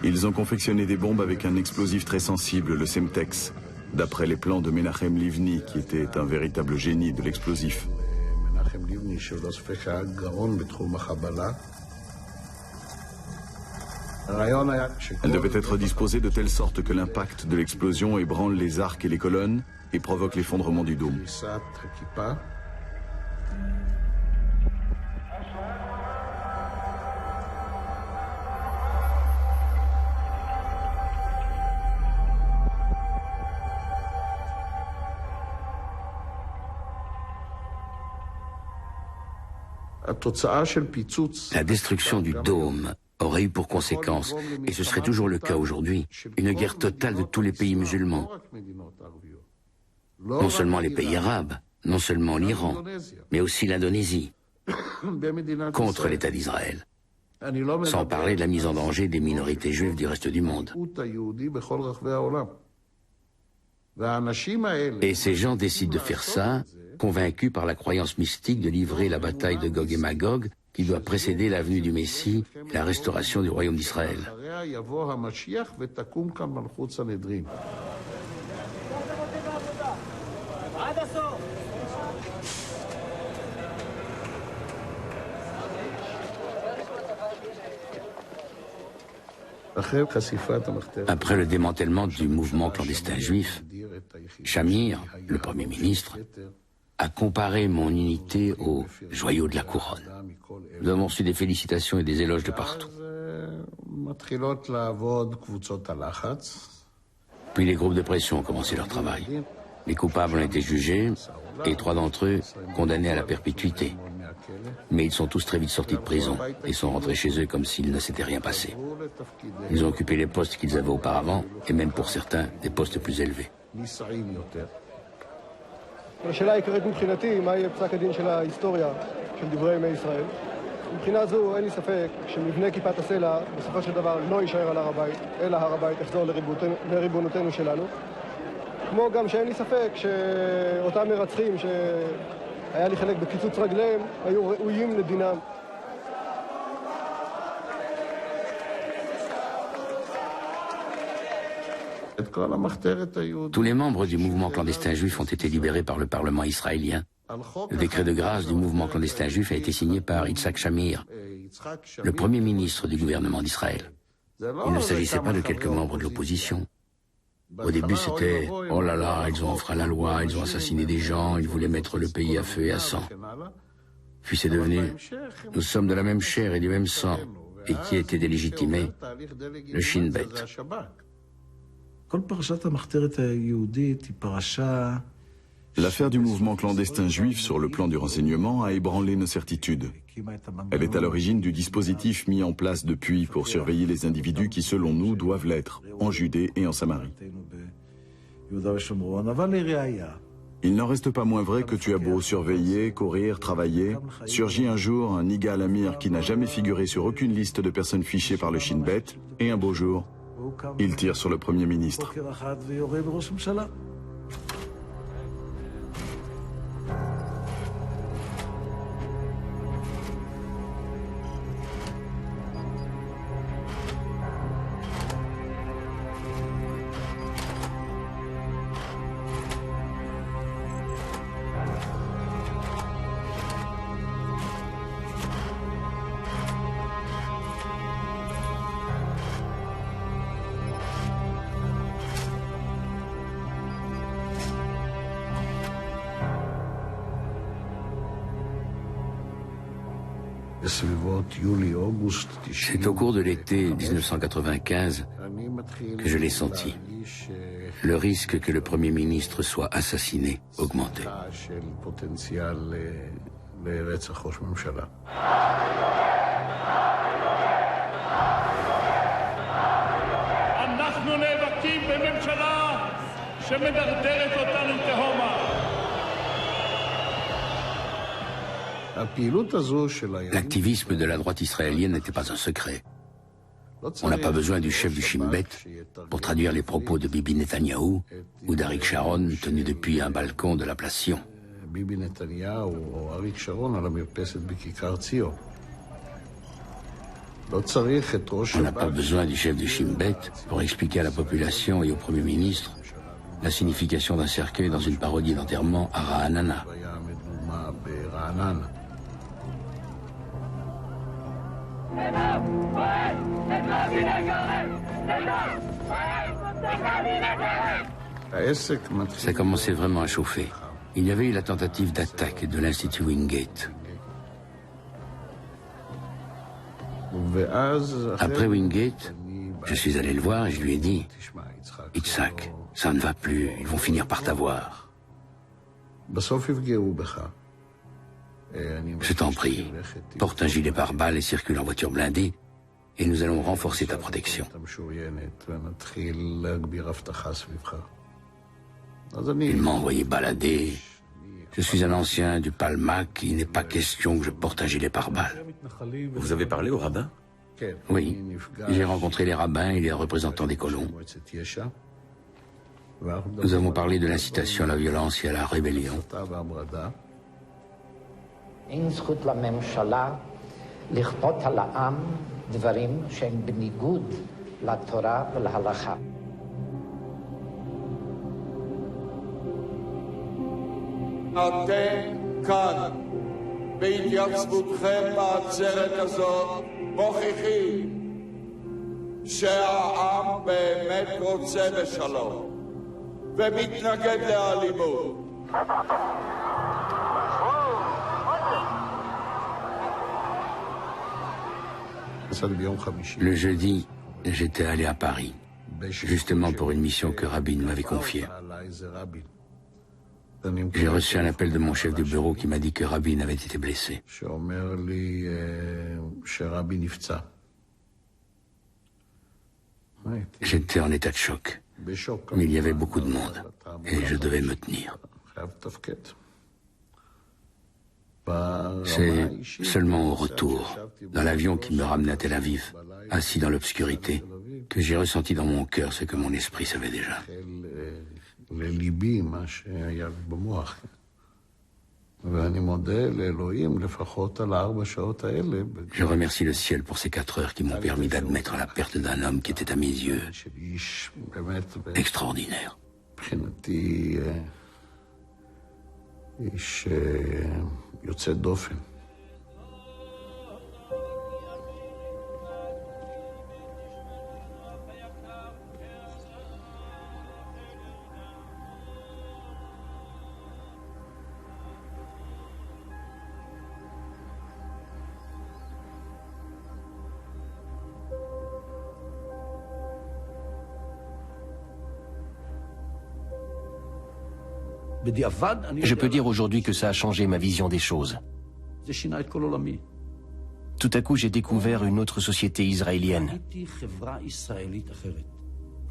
Ils ont confectionné des bombes avec un explosif très sensible, le Semtex, d'après les plans de Menachem Livni, qui était un véritable génie de l'explosif. Elle devait être disposée de telle sorte que l'impact de l'explosion ébranle les arcs et les colonnes et provoque l'effondrement du dôme. La destruction du dôme aurait eu pour conséquence, et ce serait toujours le cas aujourd'hui, une guerre totale de tous les pays musulmans. Non seulement les pays arabes, non seulement l'Iran, mais aussi l'Indonésie, contre l'État d'Israël. Sans parler de la mise en danger des minorités juives du reste du monde. Et ces gens décident de faire ça, convaincus par la croyance mystique de livrer la bataille de Gog et Magog, qui doit précéder la venue du Messie et la restauration du royaume d'Israël. Après le démantèlement du mouvement clandestin juif, Shamir, le Premier ministre, a comparé mon unité au joyau de la couronne. Nous avons reçu des félicitations et des éloges de partout. Puis les groupes de pression ont commencé leur travail. Les coupables ont été jugés et 3 d'entre eux condamnés à la perpétuité. Mais ils sont tous très vite sortis de prison et sont rentrés chez eux comme s'il ne s'était rien passé. Ils ont occupé les postes qu'ils avaient auparavant et même pour certains des postes plus élevés. השאלה העיקרית מבחינתי, מה יהיה פסק הדין של ההיסטוריה של דברי ימי ישראל. מבחינה זו אין לי ספק שמבנה כיפת הסלע בסופו של דבר לא יישאר על הר הבית, אלא הר הבית יחזור לריבונותנו שלנו. כמו גם שאין לי ספק שאותם מרצחים שהיה לי חלק בקיצוץ רגליהם היו ראויים לדינם. Tous les membres du mouvement clandestin juif ont été libérés par le Parlement israélien. Le décret de grâce du mouvement clandestin juif a été signé par Yitzhak Shamir, le premier ministre du gouvernement d'Israël. Il ne s'agissait pas de quelques membres de l'opposition. Au début, c'était « Oh là là, ils ont enfreint la loi, ils ont assassiné des gens, ils voulaient mettre le pays à feu et à sang ». Puis c'est devenu « Nous sommes de la même chair et du même sang ». Et qui a été délégitimé? Le Shin Bet. L'affaire du mouvement clandestin juif sur le plan du renseignement a ébranlé nos certitudes. Elle est à l'origine du dispositif mis en place depuis pour surveiller les individus qui, selon nous, doivent l'être, en Judée et en Samarie. Il n'en reste pas moins vrai que tu as beau surveiller, courir, travailler, surgit un jour un Yigal Amir qui n'a jamais figuré sur aucune liste de personnes fichées par le Shin Bet, et un beau jour, il tire sur le Premier ministre. C'est au cours de l'été 1995 que je l'ai senti. Le risque que le Premier ministre soit assassiné augmentait. L'activisme de la droite israélienne n'était pas un secret. On n'a pas besoin du chef du Shin Bet pour traduire les propos de Bibi Netanyahou ou d'Arik Sharon tenus depuis un balcon de la place Sion. On n'a pas besoin du chef du Shin Bet pour expliquer à la population et au Premier ministre la signification d'un cercueil dans une parodie d'enterrement à Ra'anana. Ça commençait vraiment à chauffer. Il y avait eu la tentative d'attaque de l'Institut Wingate. Après Wingate, je suis allé le voir et je lui ai dit « Yitzhak, ça ne va plus, ils vont finir par t'avoir. » Je t'en prie, porte un gilet pare-balles et circule en voiture blindée et nous allons renforcer ta protection. Il m'a envoyé balader. Je suis un ancien du Palmach, il n'est pas question que je porte un gilet pare-balles. Vous avez parlé au rabbin? Oui, j'ai rencontré les rabbins et les représentants des colons. Nous avons parlé de l'incitation à la violence et à la rébellion. אתם כאן, בהתייצבותכם בעצרת הזאת, מוכיחים שהעם באמת רוצה בשלום ומתנגד לאלימות. Le jeudi, j'étais allé à Paris, justement pour une mission que Rabin m'avait confiée. J'ai reçu un appel de mon chef de bureau qui m'a dit que Rabin avait été blessé. J'étais en état de choc, mais il y avait beaucoup de monde et je devais me tenir. C'est seulement au retour, dans l'avion qui me ramenait à Tel Aviv, assis dans l'obscurité, que j'ai ressenti dans mon cœur ce que mon esprit savait déjà. Je remercie le ciel pour ces 4 heures qui m'ont permis d'admettre la perte d'un homme qui était à mes yeux extraordinaire. Je peux dire aujourd'hui que ça a changé ma vision des choses. Tout à coup, j'ai découvert une autre société israélienne.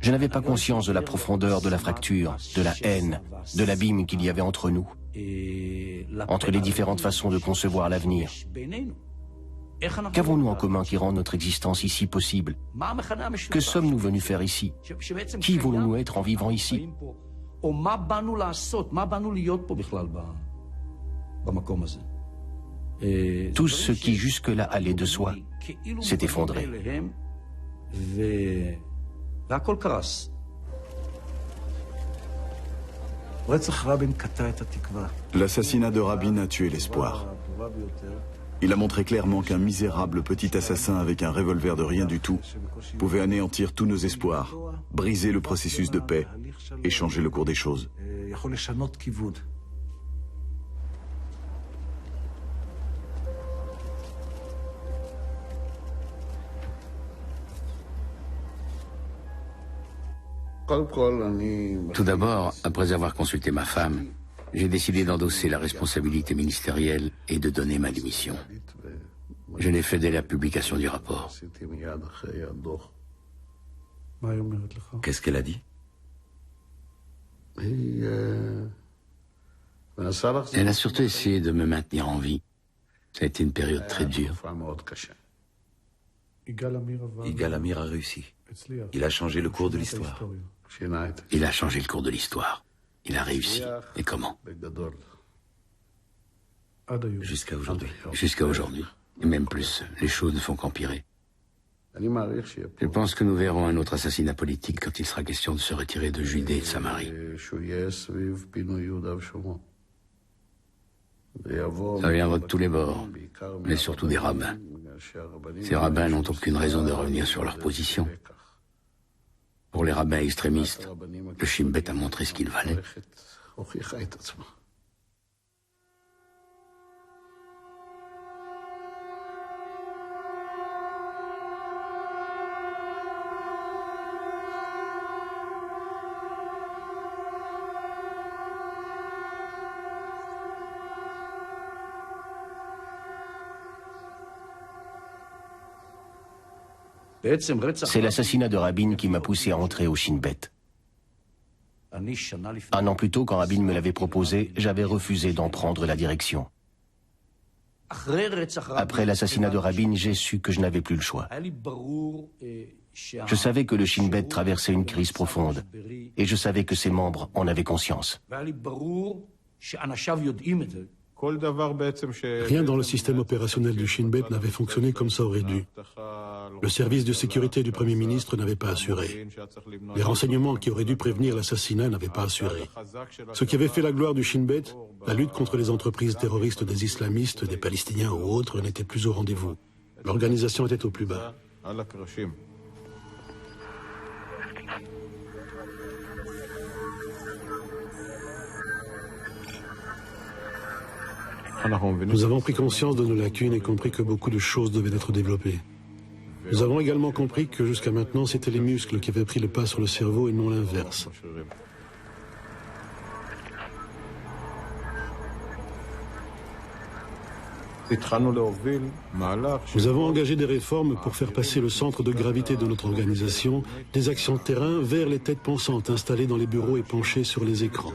Je n'avais pas conscience de la profondeur de la fracture, de la haine, de l'abîme qu'il y avait entre nous, entre les différentes façons de concevoir l'avenir. Qu'avons-nous en commun qui rend notre existence ici possible? Que sommes-nous venus faire ici? Qui voulons-nous être en vivant ici? Tout ce qui jusque-là allait de soi s'est effondré. L'assassinat de Rabin a tué l'espoir. Il a montré clairement qu'un misérable petit assassin avec un revolver de rien du tout pouvait anéantir tous nos espoirs, briser le processus de paix et changer le cours des choses. Tout d'abord, après avoir consulté ma femme, j'ai décidé d'endosser la responsabilité ministérielle et de donner ma démission. Je l'ai fait dès la publication du rapport. Qu'est-ce qu'elle a dit? Elle a surtout essayé de me maintenir en vie. Ça a été une période très dure. Yigal Amir a réussi. Il a changé le cours de l'histoire. Il a changé le cours de l'histoire. Il a réussi. Et comment? Jusqu'à aujourd'hui. Jusqu'à aujourd'hui. Et même plus. Les choses ne font qu'empirer. Je pense que nous verrons un autre assassinat politique quand il sera question de se retirer de Judée et de Samarie. Ça viendra de tous les bords, mais surtout des rabbins. Ces rabbins n'ont aucune raison de revenir sur leur position. Pour les rabbins extrémistes, le Shin Bet a montré ce qu'il valait. C'est l'assassinat de Rabin qui m'a poussé à entrer au Shin Bet. 1 an plus tôt, quand Rabin me l'avait proposé, j'avais refusé d'en prendre la direction. Après l'assassinat de Rabin, j'ai su que je n'avais plus le choix. Je savais que le Shin Bet traversait une crise profonde, et je savais que ses membres en avaient conscience. Rien dans le système opérationnel du Shin Bet n'avait fonctionné comme ça aurait dû. Le service de sécurité du Premier ministre n'avait pas assuré. Les renseignements qui auraient dû prévenir l'assassinat n'avaient pas assuré. Ce qui avait fait la gloire du Shin Bet, la lutte contre les entreprises terroristes des islamistes, des Palestiniens ou autres, n'était plus au rendez-vous. L'organisation était au plus bas. Nous avons pris conscience de nos lacunes et compris que beaucoup de choses devaient être développées. Nous avons également compris que jusqu'à maintenant, c'était les muscles qui avaient pris le pas sur le cerveau et non l'inverse. Nous avons engagé des réformes pour faire passer le centre de gravité de notre organisation des actions de terrain vers les têtes pensantes installées dans les bureaux et penchées sur les écrans.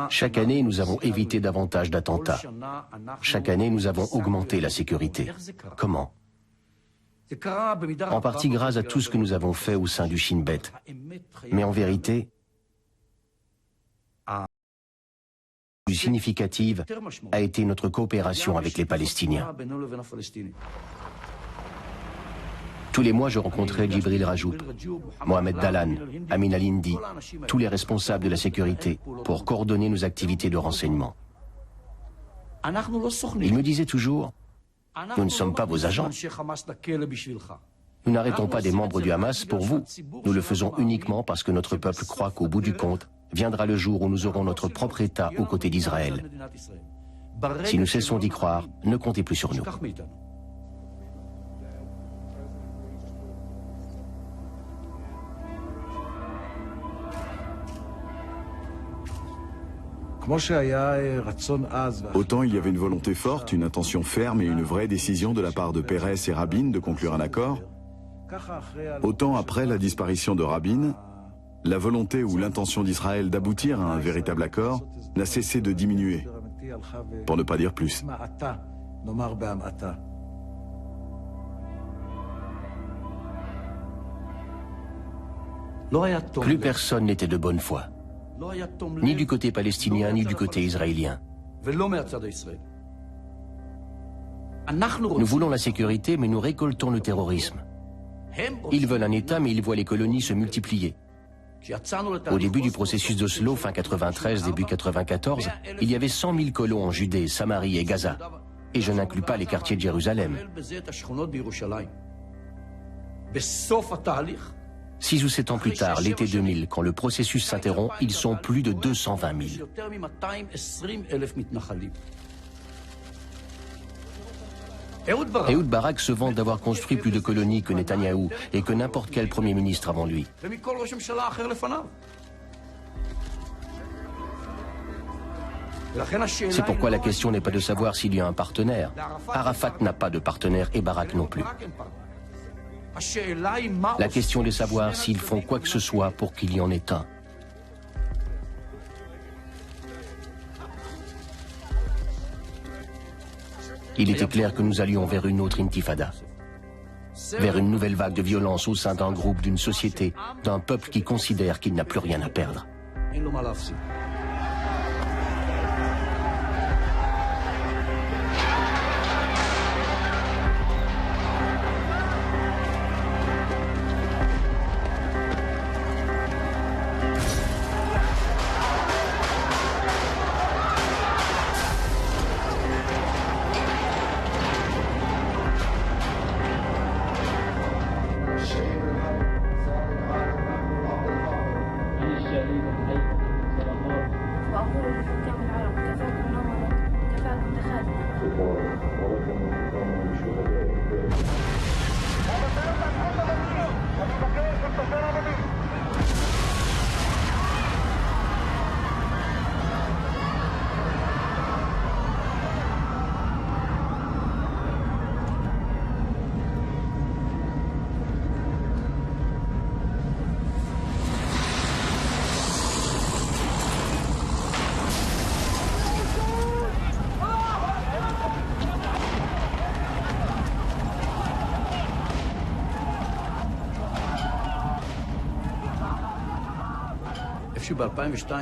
Chaque année, nous avons évité davantage d'attentats. Chaque année, nous avons augmenté la sécurité. Comment? En partie grâce à tout ce que nous avons fait au sein du Shin Bet. Mais en vérité, plus significative a été notre coopération avec les Palestiniens. Tous les mois, je rencontrais Djibril Rajoub, Mohamed Dalan, Amin Al-Hindi, tous les responsables de la sécurité pour coordonner nos activités de renseignement. Ils me disaient toujours, nous ne sommes pas vos agents. Nous n'arrêtons pas des membres du Hamas pour vous. Nous le faisons uniquement parce que notre peuple croit qu'au bout du compte, viendra le jour où nous aurons notre propre État aux côtés d'Israël. Si nous cessons d'y croire, ne comptez plus sur nous. Autant il y avait une volonté forte, une intention ferme et une vraie décision de la part de Pérez et Rabin de conclure un accord, autant après la disparition de Rabin, la volonté ou l'intention d'Israël d'aboutir à un véritable accord n'a cessé de diminuer, pour ne pas dire plus. Plus personne n'était de bonne foi. Ni du côté palestinien, ni du côté israélien. Nous voulons la sécurité, mais nous récoltons le terrorisme. Ils veulent un État, mais ils voient les colonies se multiplier. Au début du processus d'Oslo, fin 93, début 94, il y avait 100 000 colons en Judée, Samarie et Gaza. Et je n'inclus pas les quartiers de Jérusalem. 6 ou 7 ans plus tard, l'été 2000, quand le processus s'interrompt, ils sont plus de 220 000. Ehud Barak se vante d'avoir construit plus de colonies que Netanyahou et que n'importe quel Premier ministre avant lui. C'est pourquoi la question n'est pas de savoir s'il y a un partenaire. Arafat n'a pas de partenaire et Barak non plus. La question est de savoir s'ils font quoi que ce soit pour qu'il y en ait un. Il était clair que nous allions vers une autre intifada, vers une nouvelle vague de violence au sein d'un groupe, d'une société, d'un peuple qui considère qu'il n'a plus rien à perdre.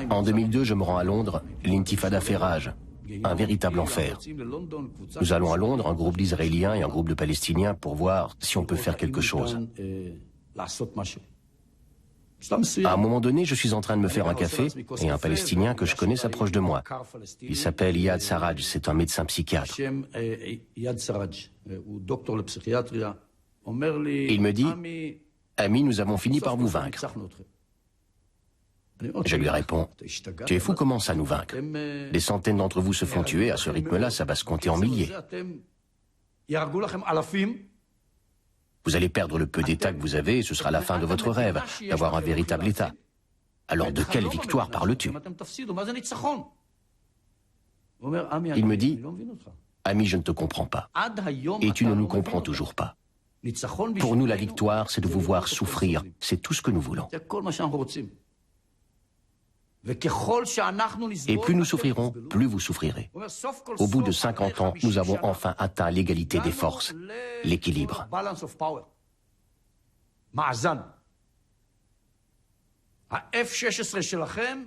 En 2002, je me rends à Londres, l'intifada fait rage, un véritable enfer. Nous allons à Londres, un groupe d'Israéliens et un groupe de Palestiniens, pour voir si on peut faire quelque chose. À un moment donné, je suis en train de me faire un café et un Palestinien que je connais s'approche de moi. Il s'appelle Iyad Sarraj, c'est un médecin psychiatre. Il me dit, « Ami, nous avons fini par vous vaincre. » Je lui réponds, « Tu es fou, comment ça nous vaincre? Des centaines d'entre vous se font tuer, à ce rythme-là, ça va se compter en milliers. Vous allez perdre le peu d'État que vous avez et ce sera la fin de votre rêve, d'avoir un véritable État. Alors de quelle victoire parles-tu? » Il me dit, « Ami, je ne te comprends pas. Et tu ne nous comprends toujours pas. Pour nous, la victoire, c'est de vous voir souffrir. C'est tout ce que nous voulons. Et plus nous souffrirons, plus vous souffrirez. Au bout de 50 ans, nous avons enfin atteint l'égalité des forces, l'équilibre. »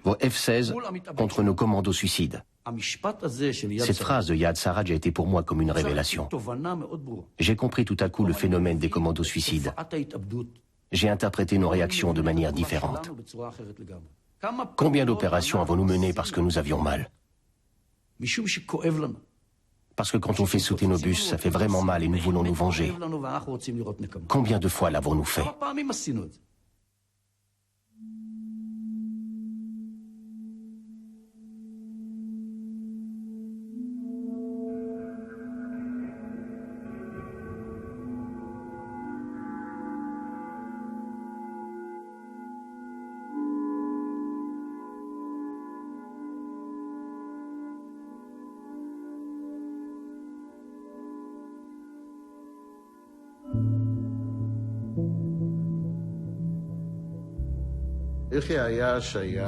Vos F-16 contre nos commandos suicides. Cette phrase de Iyad Sarraj a été pour moi comme une révélation. J'ai compris tout à coup le phénomène des commandos suicides. J'ai interprété nos réactions de manière différente. Combien d'opérations avons-nous menées parce que nous avions mal? Parce que quand on fait sauter nos bus, ça fait vraiment mal et nous voulons nous venger. Combien de fois l'avons-nous fait?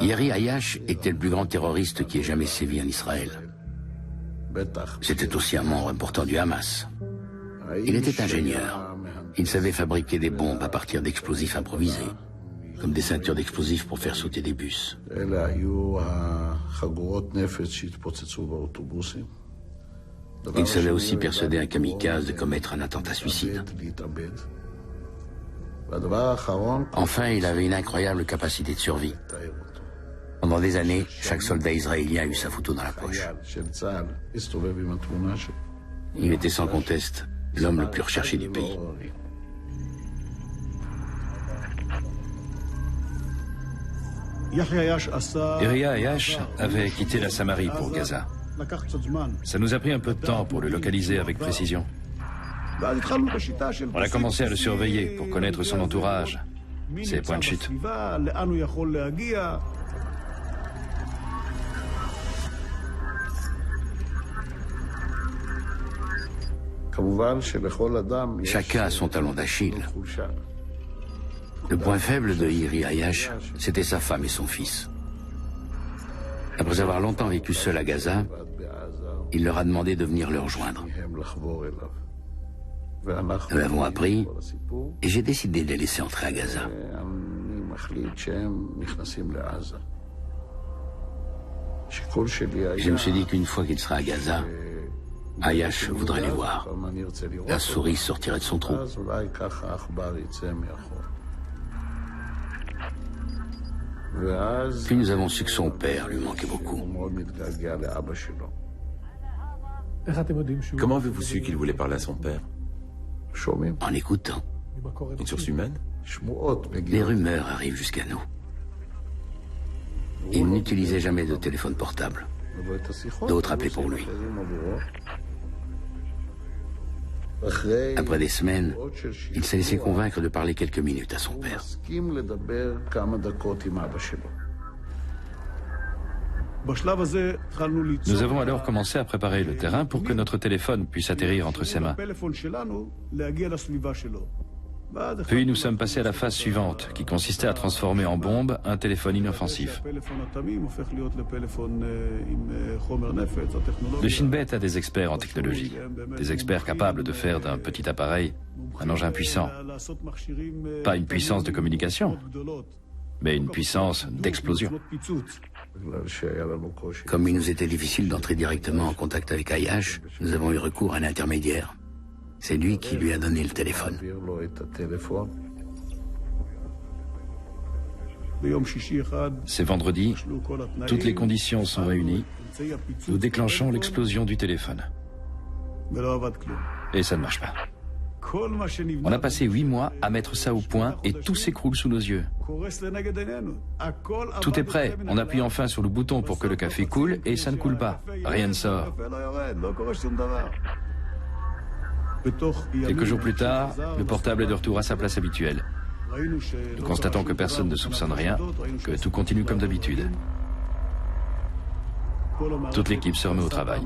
Yeri Ayash était le plus grand terroriste qui ait jamais sévi en Israël. C'était aussi un membre important du Hamas. Il était ingénieur. Il savait fabriquer des bombes à partir d'explosifs improvisés, comme des ceintures d'explosifs pour faire sauter des bus. Il savait aussi persuader un kamikaze de commettre un attentat suicide. Enfin, il avait une incroyable capacité de survie. Pendant des années, chaque soldat israélien a eu sa photo dans la poche. Il était sans conteste l'homme le plus recherché du pays. Yeri Ayash avait quitté la Samarie pour Gaza. Ça nous a pris un peu de temps pour le localiser avec précision. On a commencé à le surveiller pour connaître son entourage, ses points de chute. Chacun a son talon d'Achille. Le point faible de Yeri Ayash, c'était sa femme et son fils. Après avoir longtemps vécu seul à Gaza, il leur a demandé de venir le rejoindre. Nous l'avons appris et j'ai décidé de les laisser entrer à Gaza. Je me suis dit qu'une fois qu'il sera à Gaza, Ayash voudrait les voir. La souris sortirait de son trou. Puis nous avons su que son père lui manquait beaucoup. Comment avez-vous su qu'il voulait parler à son père? En écoutant. Une source humaine? Les rumeurs arrivent jusqu'à nous. Il n'utilisait jamais de téléphone portable. D'autres appelaient pour lui. Après des semaines, il s'est laissé convaincre de parler quelques minutes à son père. Nous avons alors commencé à préparer le terrain pour que notre téléphone puisse atterrir entre ses mains. Puis nous sommes passés à la phase suivante, qui consistait à transformer en bombe un téléphone inoffensif. Le Shin Bet a des experts en technologie, des experts capables de faire d'un petit appareil un engin puissant. Pas une puissance de communication, mais une puissance d'explosion. Comme il nous était difficile d'entrer directement en contact avec Ayash, nous avons eu recours à un intermédiaire. C'est lui qui lui a donné le téléphone. C'est vendredi, toutes les conditions sont réunies, nous déclenchons l'explosion du téléphone. Et ça ne marche pas. On a passé 8 mois à mettre ça au point et tout s'écroule sous nos yeux. Tout est prêt, on appuie enfin sur le bouton pour que le café coule et ça ne coule pas. Rien ne sort. Quelques jours plus tard, le portable est de retour à sa place habituelle. Nous constatons que personne ne soupçonne rien, que tout continue comme d'habitude. Toute l'équipe se remet au travail.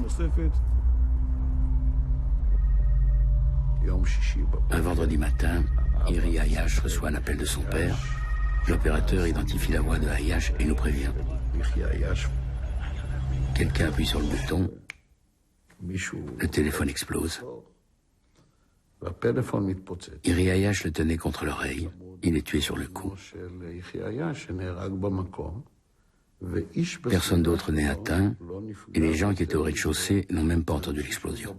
Un vendredi matin, Iri Ayash reçoit un appel de son père. L'opérateur identifie la voix de Ayash et nous prévient. Quelqu'un appuie sur le bouton. Le téléphone explose. Iri Ayash le tenait contre l'oreille. Il est tué sur le coup. Personne d'autre n'est atteint et les gens qui étaient au rez-de-chaussée n'ont même pas entendu l'explosion.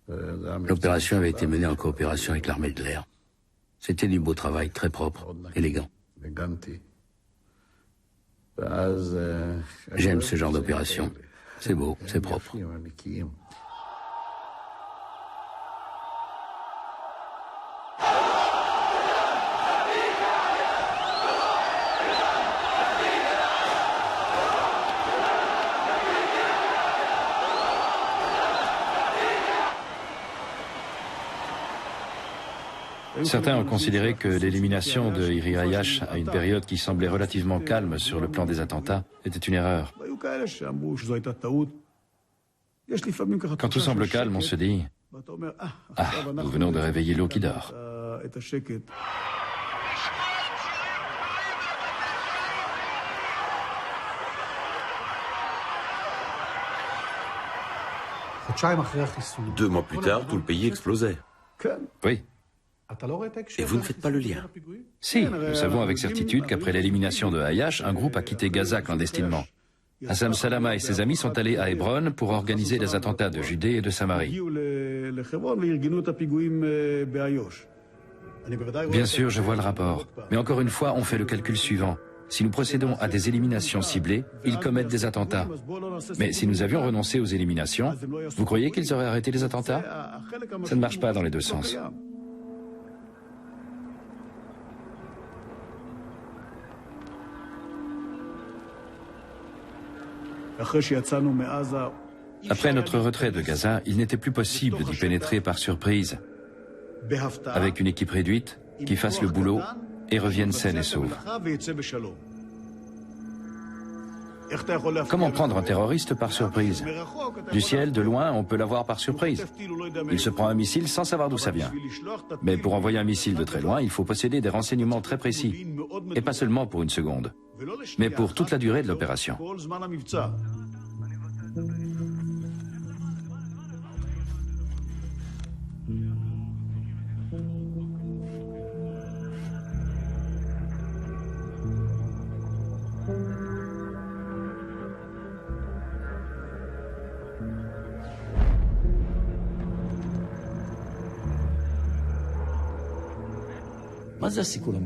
L'opération avait été menée en coopération avec l'armée de l'air. C'était du beau travail, très propre, élégant. J'aime ce genre d'opération. C'est beau, c'est propre. Certains ont considéré que l'élimination de Iri Ayash à une période qui semblait relativement calme sur le plan des attentats était une erreur. Quand tout semble calme, on se dit « Ah, nous venons de réveiller l'eau qui dort ». Deux mois plus tard, tout le pays explosait. Oui. Et vous ne faites pas le lien? Si, nous savons avec certitude qu'après l'élimination de Ayash, un groupe a quitté Gaza clandestinement. Hassan Salama et ses amis sont allés à Hébron pour organiser les attentats de Judée et de Samarie. Bien sûr, je vois le rapport. Mais encore une fois, on fait le calcul suivant. Si nous procédons à des éliminations ciblées, ils commettent des attentats. Mais si nous avions renoncé aux éliminations, vous croyez qu'ils auraient arrêté les attentats? Ça ne marche pas dans les deux sens. Après notre retrait de Gaza, il n'était plus possible d'y pénétrer par surprise, avec une équipe réduite qui fasse le boulot et revienne saine et sauve. Comment prendre un terroriste par surprise? Du ciel, de loin, on peut l'avoir par surprise. Il se prend un missile sans savoir d'où ça vient. Mais pour envoyer un missile de très loin, il faut posséder des renseignements très précis. Et pas seulement pour une seconde, mais pour toute la durée de l'opération.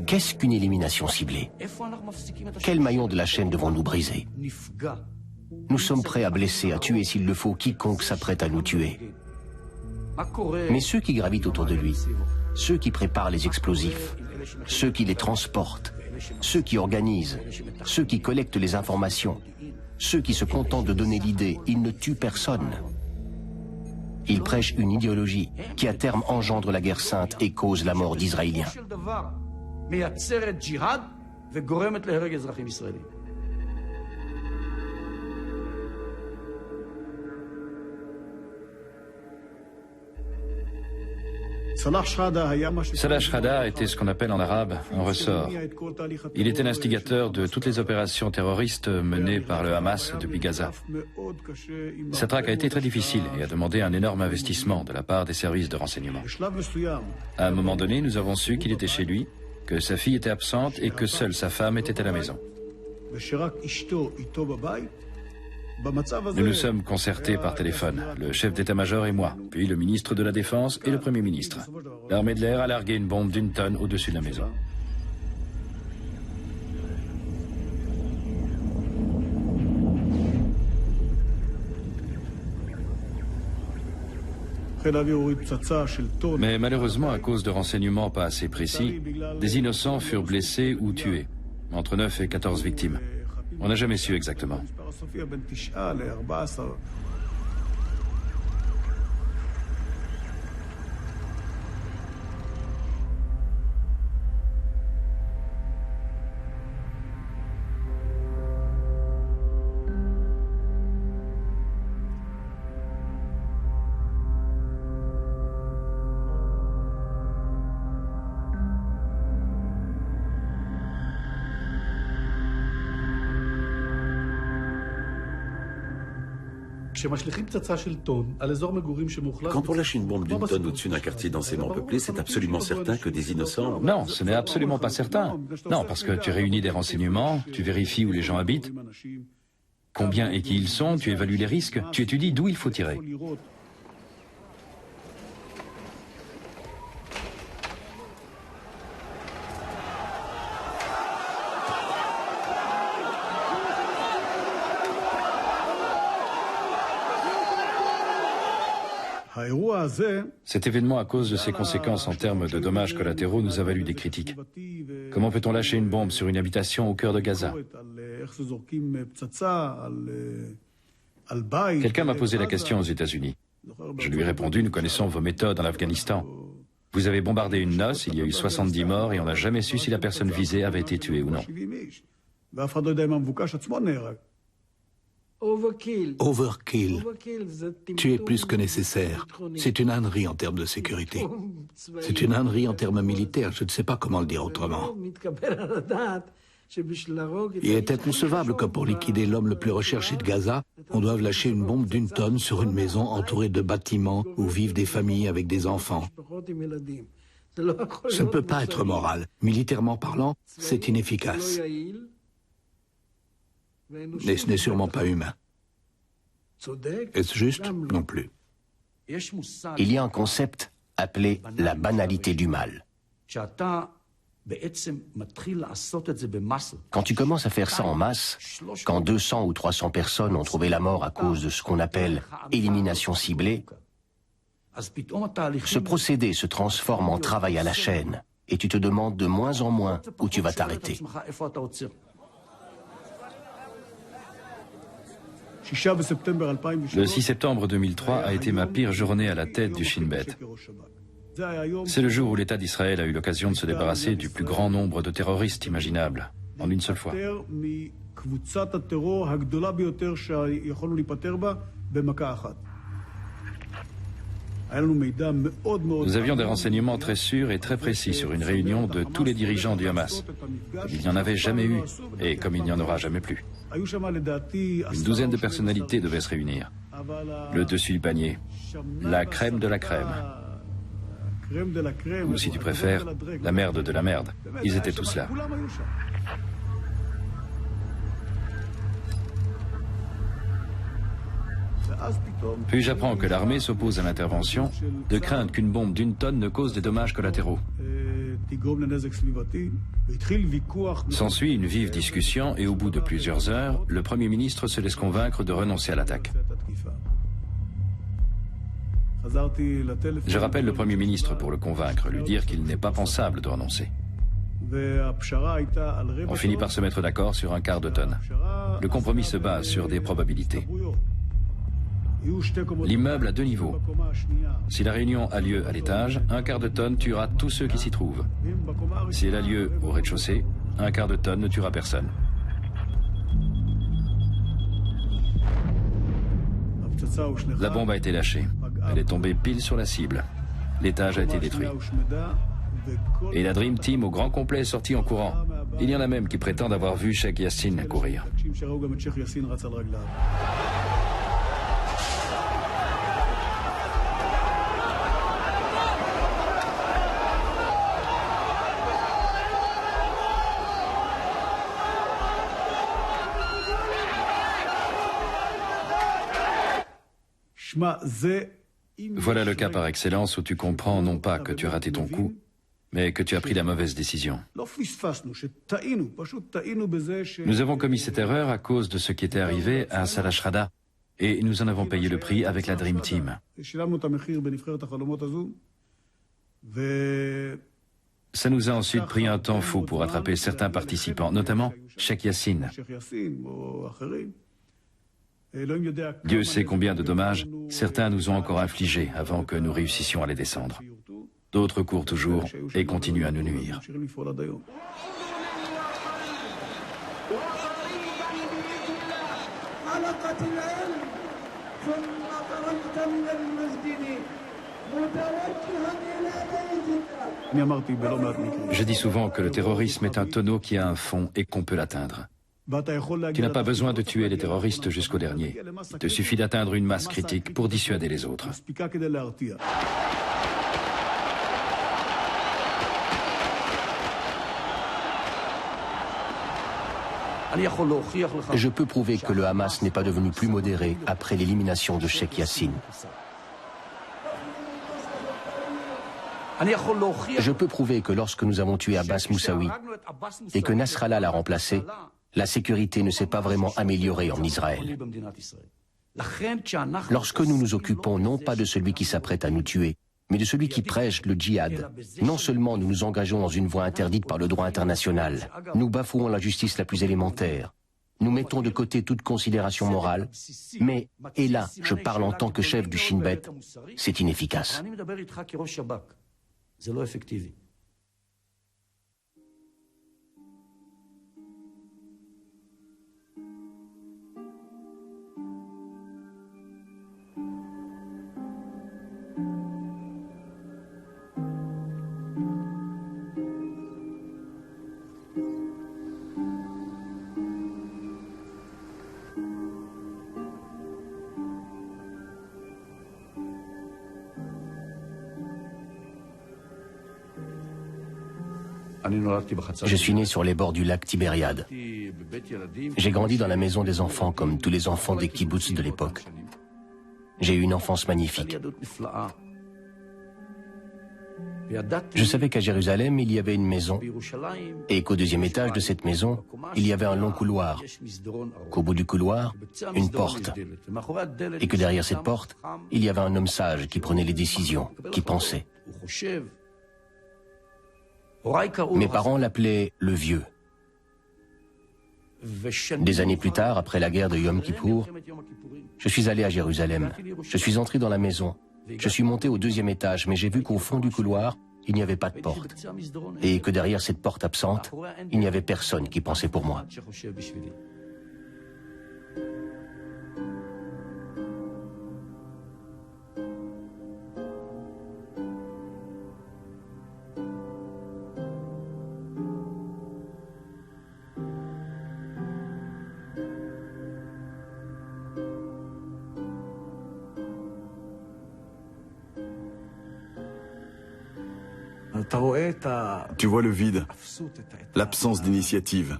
Qu'est-ce qu'une élimination ciblée? Quel maillon de la chaîne devons-nous briser? Nous sommes prêts à blesser, à tuer s'il le faut quiconque s'apprête à nous tuer. Mais ceux qui gravitent autour de lui, ceux qui préparent les explosifs, ceux qui les transportent, ceux qui organisent, ceux qui collectent les informations, ceux qui se contentent de donner l'idée, ils ne tuent personne. Ils prêchent une idéologie qui à terme engendre la guerre sainte et cause la mort d'Israéliens. Salah Shahada était ce qu'on appelle en arabe un ressort. Il était l'instigateur de toutes les opérations terroristes menées par le Hamas depuis Gaza. Sa traque a été très difficile et a demandé un énorme investissement de la part des services de renseignement. À un moment donné, nous avons su qu'il était chez lui que sa fille était absente et que seule sa femme était à la maison. Nous nous sommes concertés par téléphone, le chef d'état-major et moi, puis le ministre de la Défense et le Premier ministre. L'armée de l'air a largué une bombe d'1 tonne au-dessus de la maison. Mais malheureusement, à cause de renseignements pas assez précis, des innocents furent blessés ou tués, entre 9 et 14 victimes. On n'a jamais su exactement. Quand on lâche une bombe d'1 tonne au-dessus d'un quartier densément peuplé, c'est absolument certain que des innocents... Non, ce n'est absolument pas certain. Non, parce que tu réunis des renseignements, tu vérifies où les gens habitent, combien et qui ils sont, tu évalues les risques, tu étudies d'où il faut tirer. Cet événement, à cause de ses conséquences en termes de dommages collatéraux, nous a valu des critiques. Comment peut-on lâcher une bombe sur une habitation au cœur de Gaza? Quelqu'un m'a posé la question aux États-Unis. Je lui ai répondu, nous connaissons vos méthodes en Afghanistan. Vous avez bombardé une noce, il y a eu 70 morts et on n'a jamais su si la personne visée avait été tuée ou non. Overkill. Tu es plus que nécessaire. C'est une ânerie en termes de sécurité. C'est une ânerie en termes militaires. Je ne sais pas comment le dire autrement. Il est inconcevable que pour liquider l'homme le plus recherché de Gaza, on doive lâcher une bombe d'1 tonne sur une maison entourée de bâtiments où vivent des familles avec des enfants. Ça ne peut pas être moral. Militairement parlant, c'est inefficace. Mais ce n'est sûrement pas humain. Est-ce juste? Non plus. Il y a un concept appelé la banalité du mal. Quand tu commences à faire ça en masse, quand 200 ou 300 personnes ont trouvé la mort à cause de ce qu'on appelle élimination ciblée, ce procédé se transforme en travail à la chaîne et tu te demandes de moins en moins où tu vas t'arrêter. Le 6 septembre 2003 a été ma pire journée à la tête du Shin Bet. C'est le jour où l'État d'Israël a eu l'occasion de se débarrasser du plus grand nombre de terroristes imaginable, en une seule fois. Nous avions des renseignements très sûrs et très précis sur une réunion de tous les dirigeants du Hamas. Il n'y en avait jamais eu, et comme il n'y en aura jamais plus. Une douzaine de personnalités devaient se réunir. Le dessus du panier, la crème de la crème. Ou si tu préfères, la merde de la merde. Ils étaient tous là. Puis j'apprends que l'armée s'oppose à l'intervention, de crainte qu'une bombe d'1 tonne ne cause des dommages collatéraux. S'ensuit une vive discussion et au bout de plusieurs heures, le Premier ministre se laisse convaincre de renoncer à l'attaque. Je rappelle le Premier ministre pour le convaincre, lui dire qu'il n'est pas pensable de renoncer. On finit par se mettre d'accord sur un quart de tonne. Le compromis se base sur des probabilités. L'immeuble a 2 niveaux. Si la réunion a lieu à l'étage, un quart de tonne tuera tous ceux qui s'y trouvent. Si elle a lieu au rez-de-chaussée, un quart de tonne ne tuera personne. La bombe a été lâchée. Elle est tombée pile sur la cible. L'étage a été détruit. Et la Dream Team au grand complet est sortie en courant. Il y en a même qui prétendent avoir vu Sheikh Yassin courir. Voilà le cas par excellence où tu comprends non pas que tu as raté ton coup, mais que tu as pris la mauvaise décision. Nous avons commis cette erreur à cause de ce qui était arrivé à Salah Shrada, et nous en avons payé le prix avec la Dream Team. Ça nous a ensuite pris un temps fou pour attraper certains participants, notamment Sheikh Yassine. Dieu sait combien de dommages certains nous ont encore infligés avant que nous réussissions à les descendre. D'autres courent toujours et continuent à nous nuire. Je dis souvent que le terrorisme est un tonneau qui a un fond et qu'on peut l'atteindre. Tu n'as pas besoin de tuer les terroristes jusqu'au dernier. Il te suffit d'atteindre une masse critique pour dissuader les autres. Je peux prouver que le Hamas n'est pas devenu plus modéré après l'élimination de Sheikh Yassine. Je peux prouver que lorsque nous avons tué Abbas Moussaoui et que Nasrallah l'a remplacé, la sécurité ne s'est pas vraiment améliorée en Israël. Lorsque nous nous occupons non pas de celui qui s'apprête à nous tuer, mais de celui qui prêche le djihad, non seulement nous nous engageons dans une voie interdite par le droit international, nous bafouons la justice la plus élémentaire, nous mettons de côté toute considération morale, mais, et là, je parle en tant que chef du Shin Bet, c'est inefficace. Je suis né sur les bords du lac Tibériade. J'ai grandi dans la maison des enfants comme tous les enfants des kibboutz de l'époque. J'ai eu une enfance magnifique. Je savais qu'à Jérusalem, il y avait une maison et qu'au deuxième étage de cette maison, il y avait un long couloir, qu'au bout du couloir, une porte, et que derrière cette porte, il y avait un homme sage qui prenait les décisions, qui pensait. Mes parents l'appelaient le vieux. Des années plus tard, après la guerre de Yom Kippour, je suis allé à Jérusalem. Je suis entré dans la maison. Je suis monté au deuxième étage, mais j'ai vu qu'au fond du couloir, il n'y avait pas de porte. Et que derrière cette porte absente, il n'y avait personne qui pensait pour moi. Tu vois le vide, l'absence d'initiative.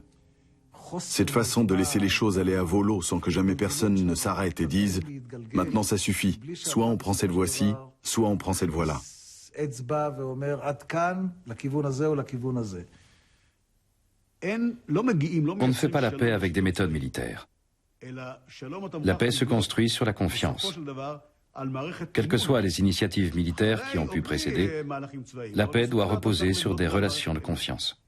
Cette façon de laisser les choses aller à volo sans que jamais personne ne s'arrête et dise « Maintenant ça suffit, soit on prend cette voie-ci, soit on prend cette voie-là ». On ne fait pas la paix avec des méthodes militaires. La paix se construit sur la confiance. Quelles que soient les initiatives militaires qui ont pu précéder, la paix doit reposer sur des relations de confiance.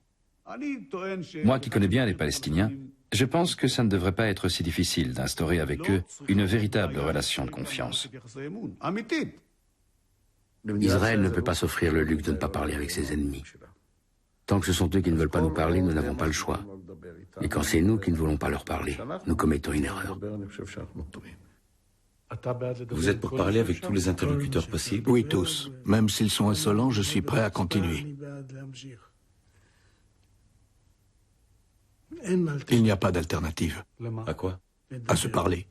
Moi qui connais bien les Palestiniens, je pense que ça ne devrait pas être si difficile d'instaurer avec eux une véritable relation de confiance. Israël ne peut pas s'offrir le luxe de ne pas parler avec ses ennemis. Tant que ce sont eux qui ne veulent pas nous parler, nous n'avons pas le choix. Et quand c'est nous qui ne voulons pas leur parler, nous commettons une erreur. Vous êtes pour parler avec tous les interlocuteurs possibles? Oui, tous. Même s'ils sont insolents, je suis prêt à continuer. Il n'y a pas d'alternative. À quoi? À se parler.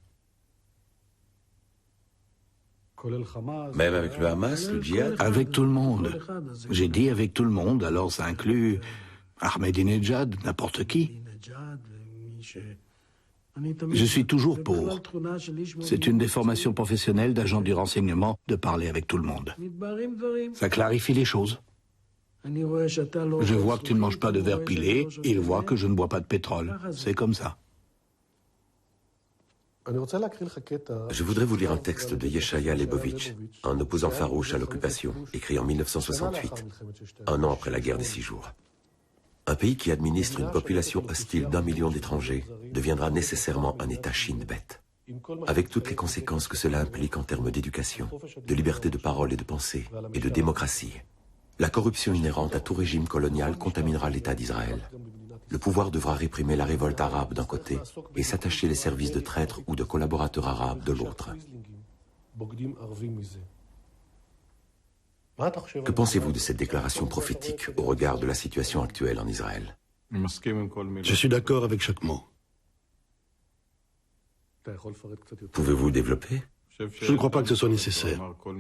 Même avec le Hamas, le djihad? Avec tout le monde. J'ai dit avec tout le monde, alors ça inclut Ahmadinejad, n'importe qui. Je suis toujours pour. C'est une des formations professionnelles d'agents du renseignement de parler avec tout le monde. Ça clarifie les choses. Je vois que tu ne manges pas de verre pilé, il voit que je ne bois pas de pétrole. C'est comme ça. Je voudrais vous lire un texte de Yeshaya Leibovitch, un opposant farouche à l'occupation, écrit en 1968, un an après la guerre des 6 jours. Un pays qui administre une population hostile d'1 million d'étrangers deviendra nécessairement un État Shin Bet, avec toutes les conséquences que cela implique en termes d'éducation, de liberté de parole et de pensée, et de démocratie. La corruption inhérente à tout régime colonial contaminera l'État d'Israël. Le pouvoir devra réprimer la révolte arabe d'un côté et s'attacher les services de traîtres ou de collaborateurs arabes de l'autre. Que pensez-vous de cette déclaration prophétique au regard de la situation actuelle en Israël? Je suis d'accord avec chaque mot. Pouvez-vous développer? Je ne crois pas que ce soit nécessaire.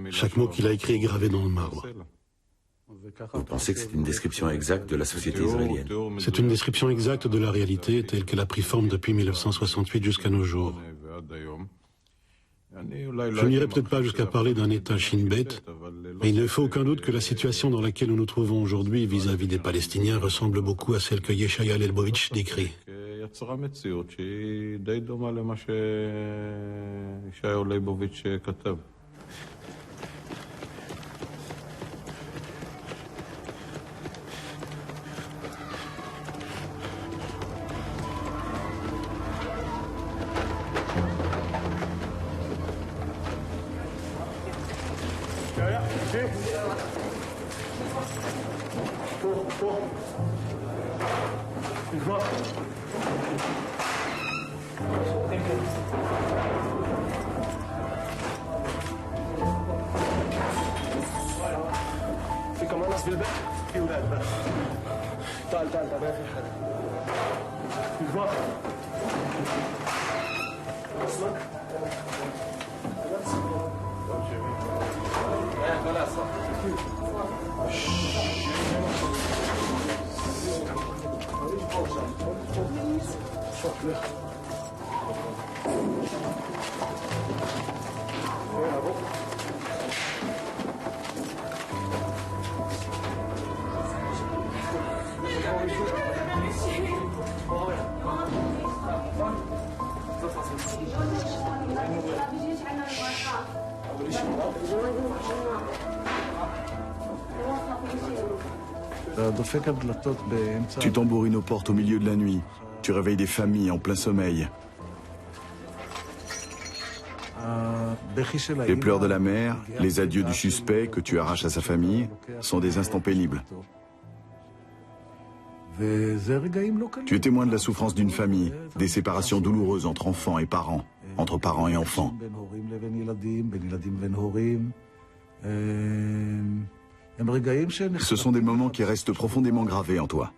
Chaque mot qu'il a écrit est gravé dans le marbre. Vous pensez que c'est une description exacte de la société israélienne? C'est une description exacte de la réalité telle qu'elle a pris forme depuis 1968 jusqu'à nos jours. Je n'irai peut-être pas jusqu'à parler d'un État Shin Bet, mais il ne fait aucun doute que la situation dans laquelle nous nous trouvons aujourd'hui vis-à-vis des Palestiniens ressemble beaucoup à celle que Yeshaya Leibovitch décrit. Tu tambourines aux portes au milieu de la nuit. Tu réveilles des familles en plein sommeil. Les pleurs de la mère, les adieux du suspect que tu arraches à sa famille sont des instants pénibles. Tu es témoin de la souffrance d'une famille, des séparations douloureuses entre enfants et parents, entre parents et enfants. Ce sont des moments qui restent profondément gravés en toi.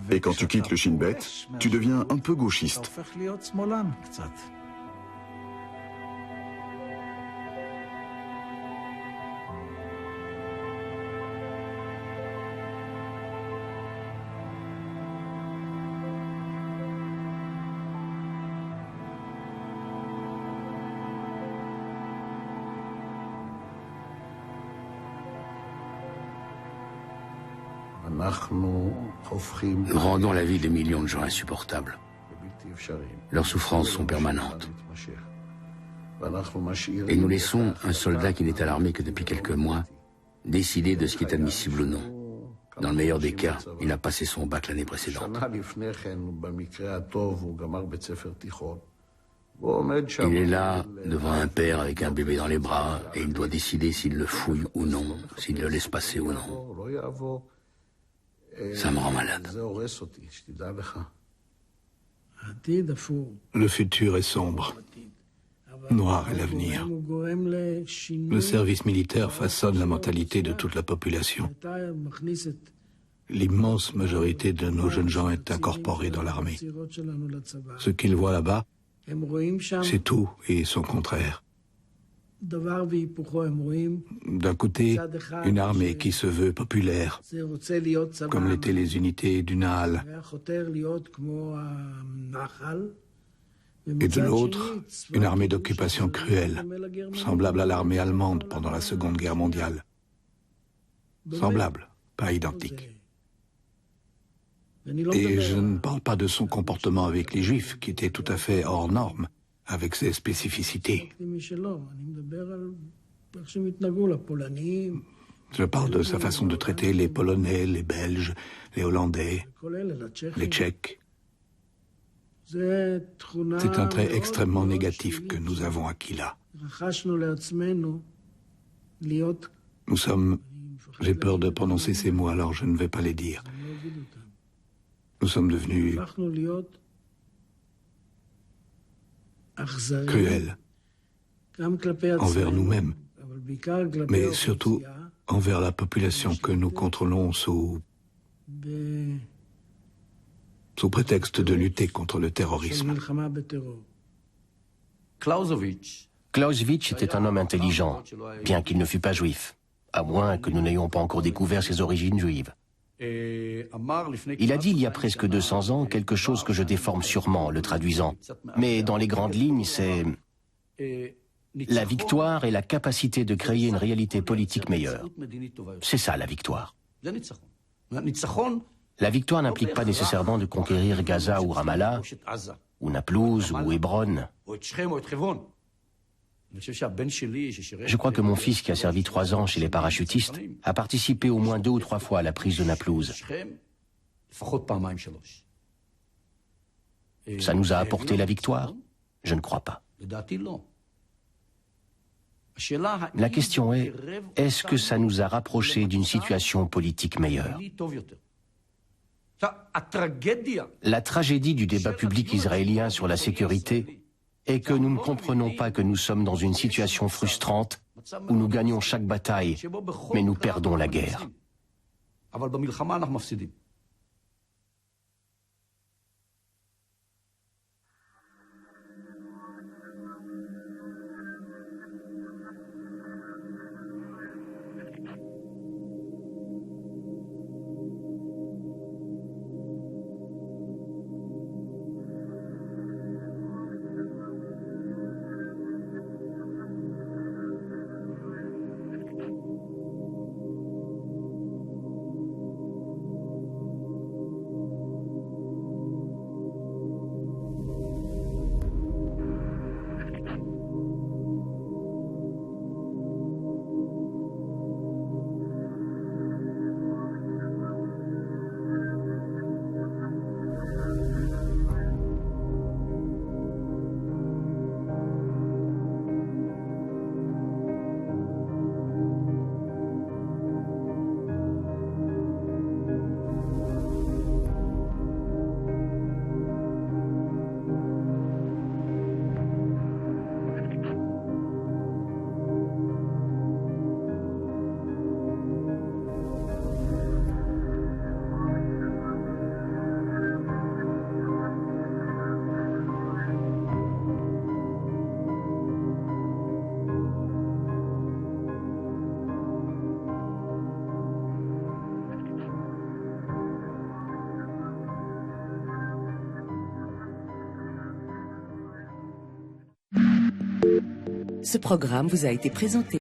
Et quand tu quittes le Shin Bet, tu deviens un peu gauchiste. Nous rendons la vie de millions de gens insupportable. Leurs souffrances sont permanentes. Et nous laissons un soldat qui n'est à l'armée que depuis quelques mois décider de ce qui est admissible ou non. Dans le meilleur des cas, il a passé son bac l'année précédente. Il est là, devant un père avec un bébé dans les bras, et il doit décider s'il le fouille ou non, s'il le laisse passer ou non. Ça me rend malade. Le futur est sombre. Noir est l'avenir. Le service militaire façonne la mentalité de toute la population. L'immense majorité de nos jeunes gens est incorporée dans l'armée. Ce qu'ils voient là-bas, c'est tout et son contraire. D'un côté, une armée qui se veut populaire, comme l'étaient les unités du Nahal, et de l'autre, une armée d'occupation cruelle, semblable à l'armée allemande pendant la Seconde Guerre mondiale. Semblable, pas identique. Et je ne parle pas de son comportement avec les Juifs, qui était tout à fait hors norme, avec ses spécificités. Je parle de sa façon de traiter les Polonais, les Belges, les Hollandais, les Tchèques. C'est un trait extrêmement négatif que nous avons acquis là. Nous sommes... J'ai peur de prononcer ces mots, alors je ne vais pas les dire. Nous sommes devenus cruels envers nous-mêmes, mais surtout envers la population que nous contrôlons sous prétexte de lutter contre le terrorisme. Clausewitz était un homme intelligent, bien qu'il ne fût pas juif, à moins que nous n'ayons pas encore découvert ses origines juives. Il a dit il y a presque 200 ans quelque chose que je déforme sûrement, le traduisant. Mais dans les grandes lignes, c'est la victoire et la capacité de créer une réalité politique meilleure. C'est ça, la victoire. La victoire n'implique pas nécessairement de conquérir Gaza ou Ramallah, ou Naplouse ou Hébron. Je crois que mon fils, qui a servi 3 ans chez les parachutistes, a participé au moins 2 ou 3 fois à la prise de Naplouse. Ça nous a apporté la victoire? Je ne crois pas. La question est-ce que ça nous a rapprochés d'une situation politique meilleure? La tragédie du débat public israélien sur la sécurité est que nous ne comprenons pas que nous sommes dans une situation frustrante où nous gagnons chaque bataille, mais nous perdons la guerre. Ce programme vous a été présenté